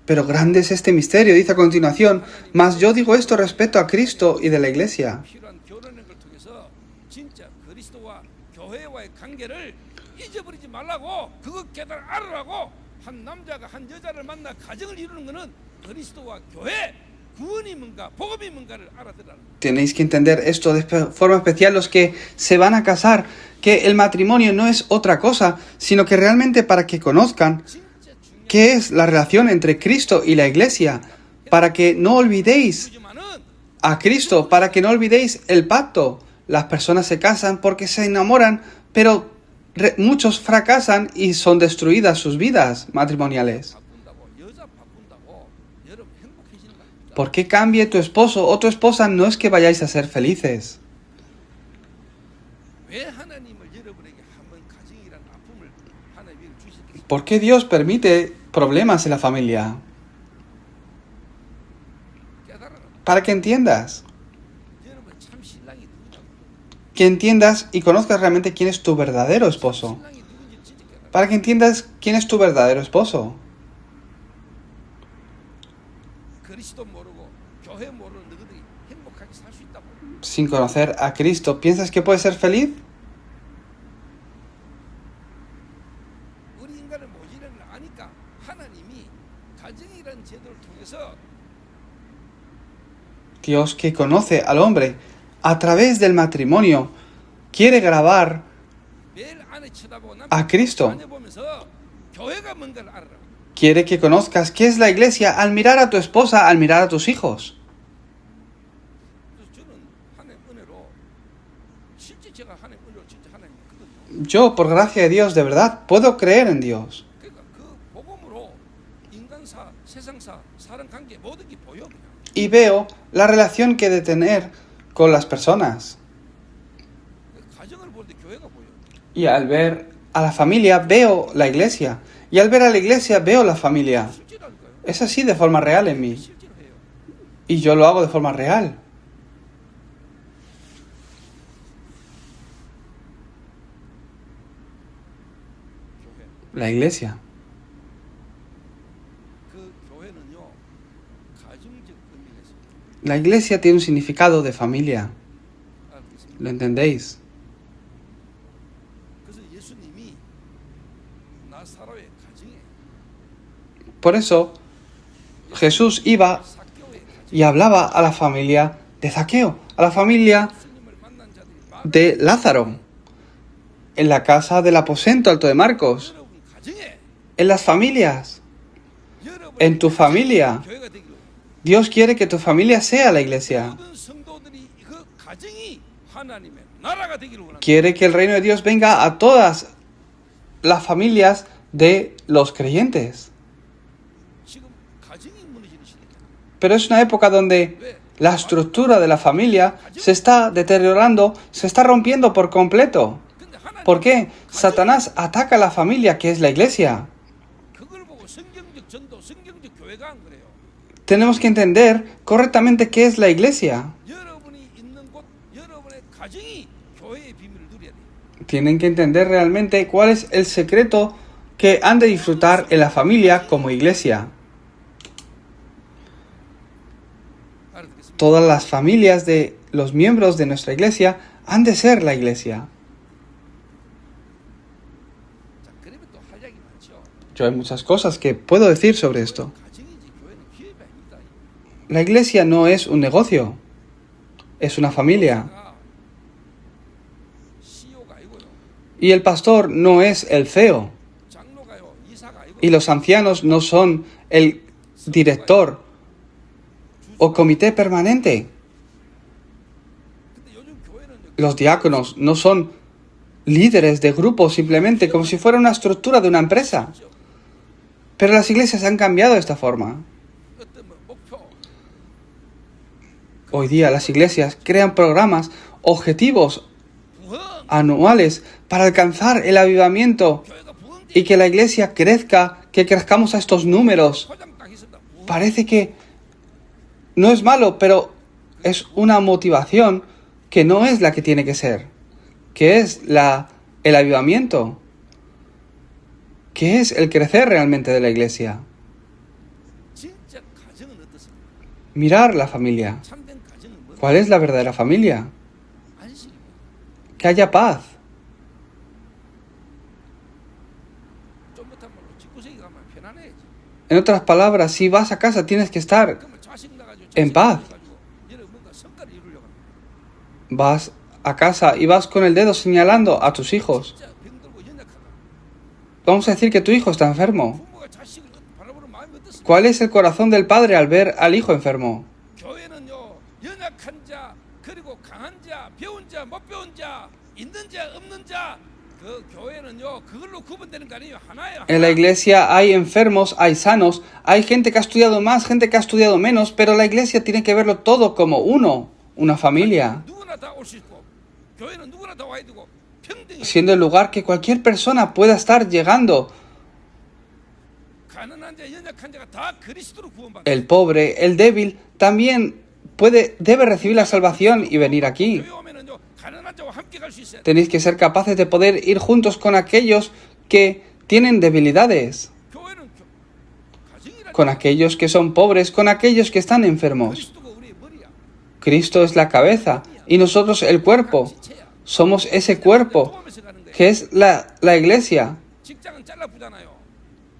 Pero grande es este misterio, dice a continuación, mas yo digo esto respecto a Cristo y de la iglesia. 필요한 결혼을 통해서 진짜 그리스도와 교회와의 관계를 잊어버리지 말라고 그거 깨달아 알으라고 한 남자가 한 여자를 만나 가정을 이루는 것은 그리스도와 교회 구원이 뭔가 복음이 뭔가를 알아들라는 거예요. Tenéis que entender esto de forma especial los que se van a casar, que el matrimonio no es otra cosa, sino que realmente para que conozcan 진짜 중요한 qué es la relación entre Cristo y la Iglesia, para que no olvidéis 거지만은 a Cristo, para que no olvidéis el pacto. Las personas se casan porque se enamoran, pero muchos fracasan y son destruidas sus vidas matrimoniales. 바꾼다고 여자 바꾼다고 여러분 행복해지는 거 아닙니까? ¿Por qué cambie tu esposo o tu esposa? No es que vayáis a ser felices. 왜 하나님을 여러분에게 한번 가정이란 아픔을 하나님이 주셨겠습니까? ¿Por qué Dios permite problemas en la familia? 깨달아라. Para que entiendas. 여러분 참 신랑이 누구냐고. Que entiendas y conozcas realmente quién es tu verdadero esposo. 신랑이 누군지 진짜 깨달아. Para que entiendas quién es tu verdadero esposo. 그리스도 모르고 교회 모르는 너희들이 행복하게 살 수 있다고. Sin conocer a Cristo, ¿piensas que puedes ser feliz? 우리 인간을 모질라는 걸 아니까 하나님이 가정이라는 제도를 통해서 Dios, que conoce al hombre a través del matrimonio, quiere grabar 매일 아내 쳐다보고 a Cristo. 자녀 보면서 교회가 뭔가를 알아라. Quiere que conozcas qué es la iglesia al mirar a tu esposa, al mirar a tus hijos. 그래서 저는 하나님 은혜로 실제 제가 하나님 은혜로 진짜 하나님 믿거든요. Yo, por gracia de Dios, de verdad, puedo creer en Dios. 그러니까 그 복음으로 인간사, 세상사, 사람 관계 모든 게 보여 그냥. Y veo la relación que he de tener con las personas. 가정을 볼 때 교회가 보여. Y al ver a la familia, veo la iglesia. Y al ver a la iglesia, veo la familia. 실제라니까요. Es así de forma real en mí. 실제로 해요. Y yo lo hago de forma real. 교회. La iglesia. 그 교회는요 가정적 의미가 있습니다. La iglesia tiene un significado de familia. 알겠습니까? ¿Lo entendéis? 그래서 예수님이 나사로의 가정에 Por eso, Jesús iba 사개오의 가정 y hablaba a la familia de Zaqueo, a la familia 예수님을 만난 자들이 de Lázaro, en la casa del aposento alto de Marcos, 여러분 가정에 en las familias. 여러분 En tu familia. 교회가 되기로 Dios quiere que tu familia sea la iglesia. 모든 성도들이 그 가정이 하나님의 나라가 되기를 원합니다. Quiere que el reino de Dios venga a todas las familias de los creyentes. 지금 가정이 무너지는 시대다. Pero es una época donde 왜? la estructura de la familia se está deteriorando, se está rompiendo por completo. 근데 하나님 ¿Por qué? Satanás ataca a la familia, que es la iglesia. 그걸 보고 성경적 전도, 성경적 교회가 안 그래요. Tenemos que entender correctamente qué es la iglesia. 여러분이 있는 곳, 여러분의 가정이 교회의 비밀을 누려야 돼요. Tienen que entender realmente cuál es el secreto que han de disfrutar en la familia como iglesia. 알아듣겠습니까? Todas las familias de los miembros de nuestra iglesia han de ser la iglesia. 자, 그러면 또 할 이야기 많죠. Yo hay muchas cosas que puedo decir sobre esto. 가정이지 교회는 기업이 아닙니다. La iglesia no es un negocio, es una familia. CEO가 아니고요. Y el pastor no es el CEO. 장로가요. 이사가 아니고. Y los ancianos no son el director o comité permanente. 근데 요즘 교회는 Los diáconos no son líderes de grupo simplemente como si fuera una estructura de una empresa. Pero las iglesias han cambiado de esta forma. 어떤 뭐 목표, Hoy día las iglesias crean programas, objetivos 부흥, anuales para alcanzar el avivamiento 교회가 부흥 y que la iglesia crezca, que crezcamos a estos números. 포장당했습니다. 부흥. Parece que no es malo, pero es una motivación que no es la que tiene que ser, que es el avivamiento, que es el crecer realmente de la iglesia. 진짜 가정은 어떻습니까? Mirar la familia. 참된 가정은 뭐? ¿Cuál es la verdadera familia? 안식입니다. Que haya paz. 좀 못한 말로 집구석에 가면 편해. En otras palabras, si vas a casa tienes que estar 그러면 자식 나가지고 en paz. 얘는 뭔가 성과를 이루려고 합니다. Vas a casa y vas con el dedo señalando a tus hijos. 진짜 병들고 연약하다. Vamos a decir que tu hijo está enfermo. 부모가 자식을 바라보는 마음이 어떻습니까? ¿Cuál es el corazón del padre al ver al hijo enfermo? 교회는요 연약한 자 그리고 강한 자 배운 자 못 배운 자 있는 자 없는 자 그 교회는요 그걸로 구분되는 거 아니에요 하나예요. En la iglesia hay enfermos, hay sanos, hay gente que ha estudiado más, gente que ha estudiado menos, pero la iglesia tiene que verlo todo como uno, una familia, 누구나 다 올 수 있고 교회는 누구나 다 와야 되고 평등히 siendo el lugar que cualquier persona pueda estar llegando. 가난한 자 연약한 자가 다 그리스도로 구원받는 El pobre, el débil, también debe recibir la salvación y venir aquí. 교회 오면은요 가난한 자와 함께 갈 수 있어야 돼. Tenéis que ser capaces de poder ir juntos con aquellos que tienen debilidades, 교회는 가정이라는 con aquellos que son pobres, con aquellos que están enfermos. 그리스도가 우리의 머리야. Cristo es la cabeza y nosotros el cuerpo. 지체야. Somos ese cuerpo 도움에서 가는 거예요. que es la iglesia. 직장은 잘라부잖아요.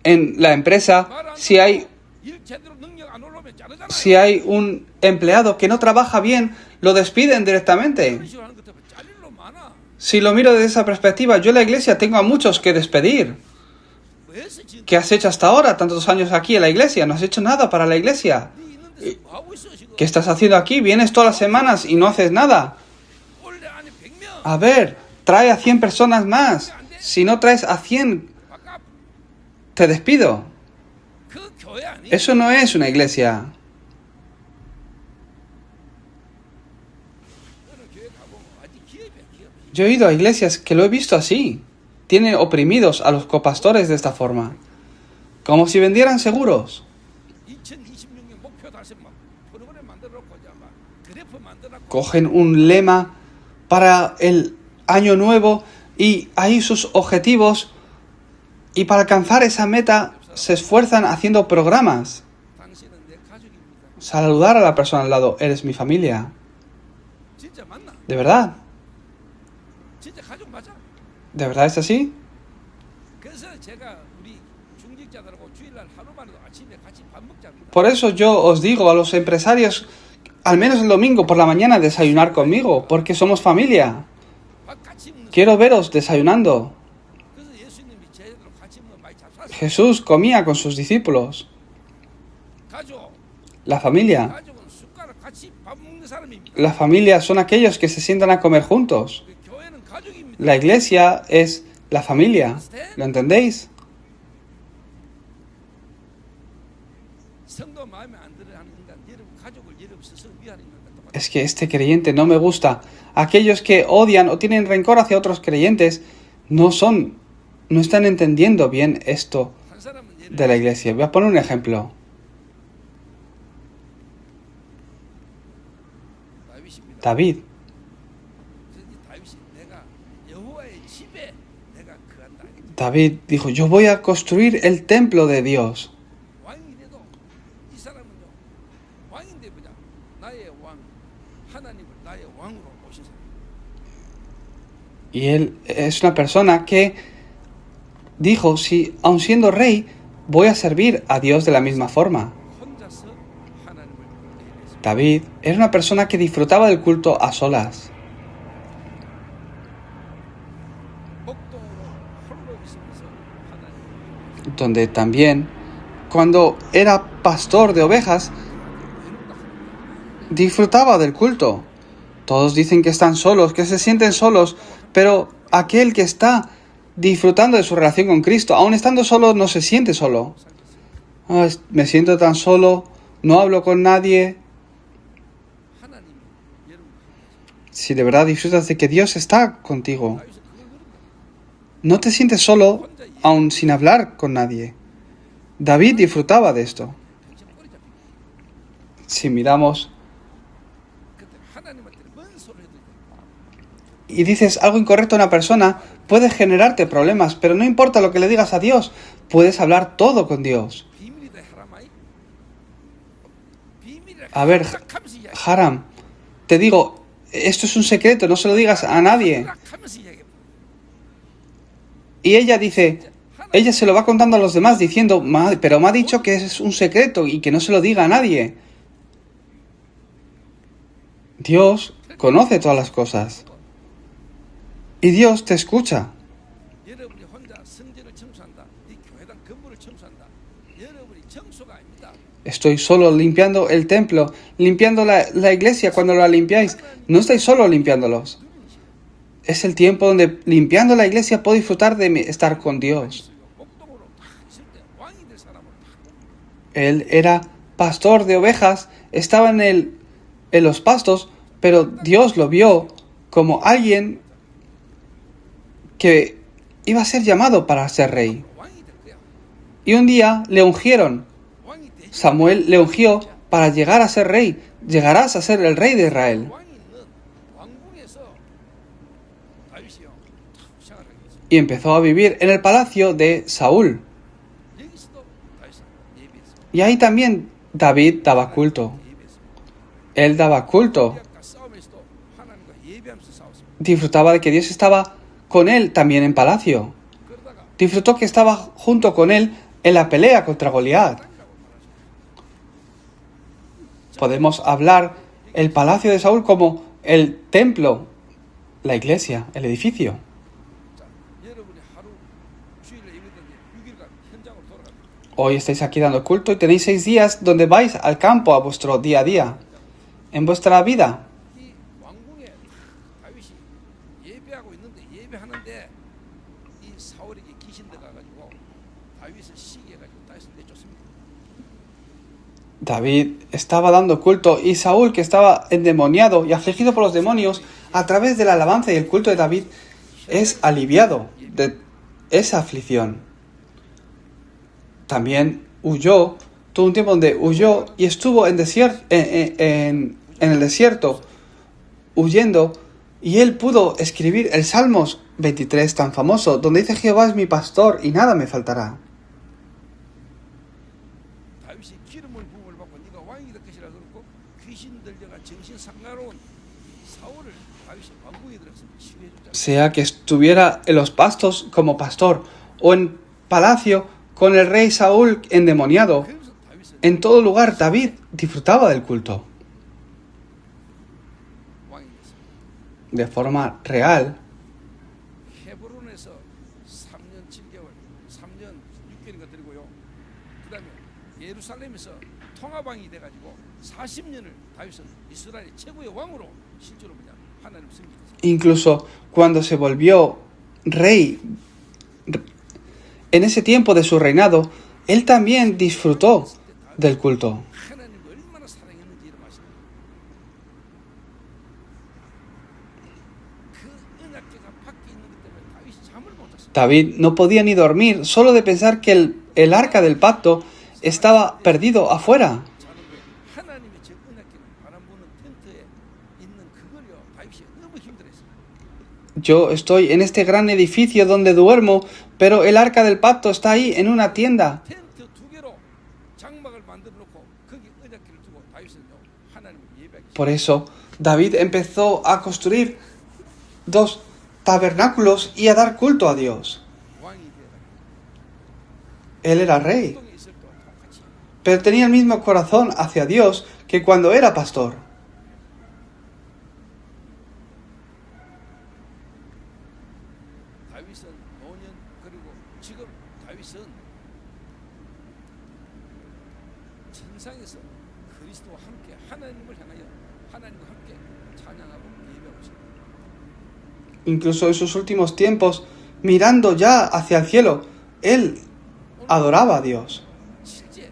En la empresa, si hay 일 제대로 능력 안 올라오면 자르잖아요. Si hay un empleado que no trabaja bien, lo despiden directamente. 그런 식으로 하는 것 때문에 잘릴 놈 많아. Si lo miro desde esa perspectiva, yo en la iglesia tengo a muchos que despedir. 왜서 지금 ¿Qué has hecho hasta ahora, tantos años aquí en la iglesia? No has hecho nada para la iglesia. 네 있는 데서 뭐 하고 있어 지금? ¿Qué estás haciendo aquí? Vienes todas las semanas y no haces nada. 원래 안에 100명 A ver, trae a 100 personas más. Si no traes a 100, 바깥 te despido. 그 교회 아니? Eso no es una iglesia. 너는 교회 가보면 아직 기업이야 기업. Yo he ido a iglesias que lo he visto así. Tienen oprimidos a los copastores de esta forma. Como si vendieran seguros. 2026년 목표 달성 막 프로그램 만들어 놓고 이제 막 그래프 만들어 놓고 Cogen un lema para el año nuevo y ahí sus objetivos. Y para alcanzar esa meta se esfuerzan haciendo programas. 당신은 내 가족입니다. Saludar a la persona al lado. Eres mi familia. 진짜 맞나? ¿De verdad? 진짜 가족 맞아? ¿De verdad es así? 그래서 제가 우리 중직자들하고 주일날 하루만에도 아침에 같이 밥 먹자입니다. Por eso yo os digo a los empresarios, al menos el domingo por la mañana, desayunar conmigo, porque somos familia. 밥 같이 먹는 Quiero veros desayunando. 그래서 예수님이 제대로 같이 먹으면 많이 잡쌌어요. Jesús comía con sus discípulos. 가족, La familia. 가족은 숟가락 같이 밥 먹는 사람입니다. La familia son aquellos que se sientan a comer juntos. 그 교회는 가족입니다. La iglesia es la familia. ¿Lo entendéis? 성도 마음에 안 들어 하는 인간, 여러분 가족을 여러분 스스로 위하는 인간과 똑같아요. Es que este creyente no me gusta. Aquellos que odian o tienen rencor hacia otros creyentes no están entendiendo bien esto 한 사람은 예를 de la iglesia. Voy a poner un ejemplo. 다윗입니다. David. 그래서 이 다윗이 내가 여호와의 집에 내가 거한다. David dijo, yo voy a construir el templo de Dios. 왕이래도 이 사람은요 왕인데 뭐냐 나의 왕 하나님을 나의 왕으로 모신 사람. Y él es una persona que dijo, si aun siendo rey, voy a servir a Dios de la misma forma. 혼자서 하나님을 예배했습니다. David era una persona que disfrutaba del culto a solas, 목동으로 홀로 있으면서 하나님을 donde también, cuando era pastor de ovejas, disfrutaba del culto. Todos dicen que están solos, que se sienten solos, pero aquel que está disfrutando de su relación con Cristo, aun estando solo, no se siente solo. Ah, me siento tan solo, no hablo con nadie. 하나님이 여러분 Si de verdad disfrutas de que Dios está contigo, 다윗은 그걸 누린다. no te sientes solo, aun sin hablar con nadie. David disfrutaba de esto. 당신 꼬리 잡히고 Si miramos 그때 하나님한테 뭔 소리 해도 돼. y dices algo incorrecto a una persona, puede generarte problemas, pero no importa lo que le digas a Dios, puedes hablar todo con Dios. 비밀이다 하라마이. 비밀이라. A ver, 하면서 이야기. Haram, te digo, esto es un secreto, no se lo digas a nadie. 하면서 이야기. Y ella dice, ella se lo va contando a los demás diciendo, pero me ha dicho que es un secreto y que no se lo diga a nadie. Dios conoce todas las cosas. Y Dios te escucha. 여러분이 혼자 성전을 청소한다. 이 교회당 건물을 청소한다. 여러분이 청소가 아닙니다. Estoy solo limpiando el templo, limpiando la iglesia cuando la limpiáis. No estáis solo limpiándolos. Es el tiempo donde limpiando la iglesia puedo disfrutar de estar con Dios. 목동으로 딱 있을 때 왕이 될 사람을 딱 Él era pastor de ovejas, estaba en los pastos, pero Dios lo vio como alguien que iba a ser llamado para ser rey. 왕이 될 거야. Y un día le ungieron. 왕이 되 Samuel le ungió para llegar a ser rey. Llegarás a ser el rey de Israel. 왕이 있는 왕궁에서 다윗이요 탁 생활하게 됐어요. Y empezó a vivir en el palacio de Saúl. 여기서도 다윗은 예배했어요. Y ahí también David daba culto. 예배했어요. Él daba culto. 골리앗과 싸움에서도 하나님과 예배하면서 싸웠습니다. Disfrutaba de que Dios estaba con él también en palacio. 그러다가 Disfrutó que estaba junto con él en la pelea contra Goliat. Podemos hablar el palacio de Saúl como el templo, la iglesia, el edificio. 자, 여러분이 하루 주일에 예배드는데 6일간 현장으로 돌아갑니다. Hoy estáis aquí dando culto y tenéis 6 días donde vais al campo a vuestro día a día, en vuestra vida. 이 왕궁에 다윗이 예배하고 있는데 예배하는데 이 사울에게 귀신 들어가가지고 다윗을 시기해 가지고 다윗을 내쫓습니다. David estaba dando culto y Saúl, que estaba endemoniado y afligido por los demonios, a través de la alabanza y el culto de David, es aliviado de esa aflicción. También huyó, tuvo un tiempo donde huyó y estuvo en el desierto, huyendo, y él pudo escribir el Salmos 23 tan famoso, donde dice: Jehová es mi pastor y nada me faltará. 다윗이 기름을 부음을 받고 네가 왕이 될 것이라 그러고 귀신 들려가 정신 상가로운 사울을 다윗이 왕궁에 들어가서 치료해 줬잖아요. Sea que estuviera en los pastos como pastor o en palacio con el rey Saúl endemoniado, 그래서 다윗은 en todo lugar David disfrutaba del culto 왕이 됐습니다. de forma real. 헤브론에서 3년 7개월, 3년 6개월인가 드리고요. 그다음에 예루살렘에서 통합왕이 돼가지고 40년을 다윗은 이스라엘의 최고의 왕으로 실제로 그냥 하나님 섬기셨어요. Incluso cuando se volvió rey, en ese tiempo de su reinado, él también disfrutó del culto. 하나님을 얼마나 사랑했는지 이런 말씀. 그 은약궤가 밖에 있는 것 때문에 다윗이 잠을 못 잤어요. David no podía ni dormir solo de pensar que el arca del pacto estaba perdido afuera. 자는 게 하나님의 저 은약궤를 바람 부는 텐트에 있는 그걸요 다윗이 너무 힘들었어요. Yo estoy en este gran edificio donde duermo, pero el arca del pacto está ahí en una tienda. 텐트 두 개로 장막을 만들어 놓고 거기 은약궤를 두고 다윗은 하나님을 예배하기 Por eso, David empezó a construir 2 tabernáculos y a dar culto a Dios. 왕이 되어라. Él era rey, 동에 있을 때와 똑같이 pero tenía el mismo corazón hacia Dios que cuando era pastor. 다윗은 노년 그리고 지금 다윗은 천상에서 그리스도와 함께 하나님을 향하여 하나님과 함께 찬양하고 예배하고 있습니다. Incluso en sus últimos tiempos, mirando ya hacia el cielo, él adoraba a Dios. 실제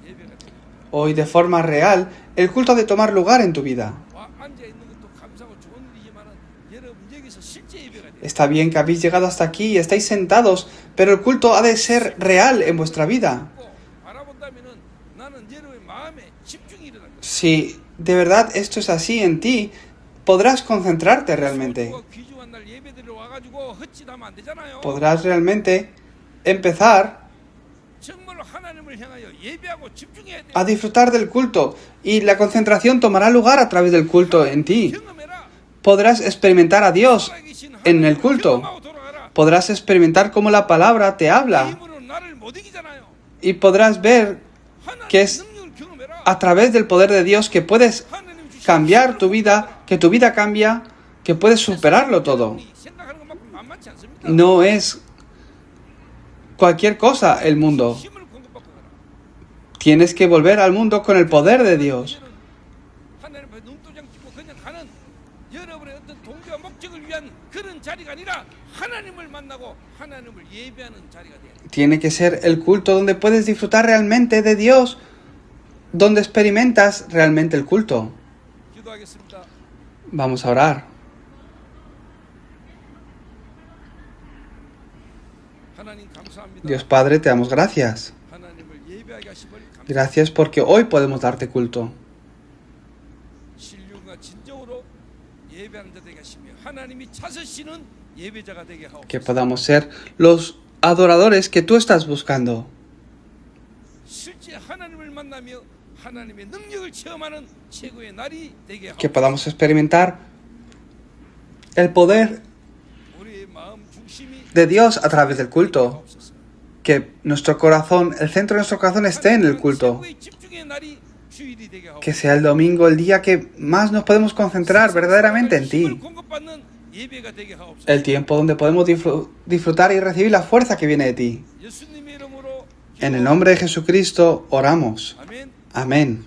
예배가 됩니다. Hoy, de forma real, el culto ha de tomar lugar en tu vida. 와 앉아 있는 것도 감사하고 좋은 일이지만은 여러분 여기서 실제 예배가 돼요. Está bien que habéis llegado hasta aquí y estáis sentados, pero el culto ha de ser real en vuestra vida. 바라본다면은 나는 여러분의 마음에 집중이 일어날 거예요. Si de verdad esto es así en ti, podrás concentrarte realmente. 소주가 귀중한 날 예배드리러 와가지고 헛짓하면 안 되잖아요. Podrás realmente empezar 정말로 하나님을 향하여 예배하고 집중해야 돼요. a disfrutar del culto y la concentración tomará lugar a través del culto en ti. 경험해라. Podrás experimentar a Dios 살아계신 en el 하나님을 culto. 경험하고 돌아가라. podrás experimentar cómo la palabra te habla 힘으로 나를 못 이기잖아요. y podrás ver que es 능력을 경험해라. a través del poder de Dios que puedes 하나님 주신 cambiar tu vida, que tu vida cambia, que puedes superarlo todo. 생각하는 것만큼 만만치 않습니까? No es cualquier cosa el mundo. 힘을 공급받고 가라. Tienes que volver al mundo con el poder de Dios. 하나님 앞에 눈도장 찍고 그냥 가는 여러분의 어떤 동기와 목적을 위한 그런 자리가 아니라 하나님을 만나고 하나님을 예배하는 자리가 돼야 돼. Tiene que ser el culto donde puedes disfrutar realmente de Dios, donde experimentas realmente el culto. 기도하겠습니다. Vamos a orar. 하나님 감사합니다. Dios Padre, te damos gracias. 하나님을 예배하게 하심을 감사합니다. Gracias porque hoy podemos darte culto. 신령과 진정으로 예배하는 자 되게 하시며 하나님이 찾으시는 예배자가 되게 하옵소서. Que podamos ser los adoradores que tú estás buscando. 실제 하나님을 만나며 하나님의 능력을 체험하는 최고의 날이 되게 Que 하옵소서. podamos experimentar el poder 우리의 마음 중심이 de Dios a través del culto. 하옵소서. Que nuestro corazón, el centro de nuestro corazón esté en el culto. 최고의 집중의 날이 주일이 되게 하옵소서. Que sea el domingo el día que más nos podemos concentrar verdaderamente en 힘을 ti. 공급받는 예배가 되게 하옵소서. El tiempo donde podemos disfrutar y recibir la fuerza que viene de ti. 예수님의 이름으로 En el nombre de Jesucristo oramos. 아멘. Amén.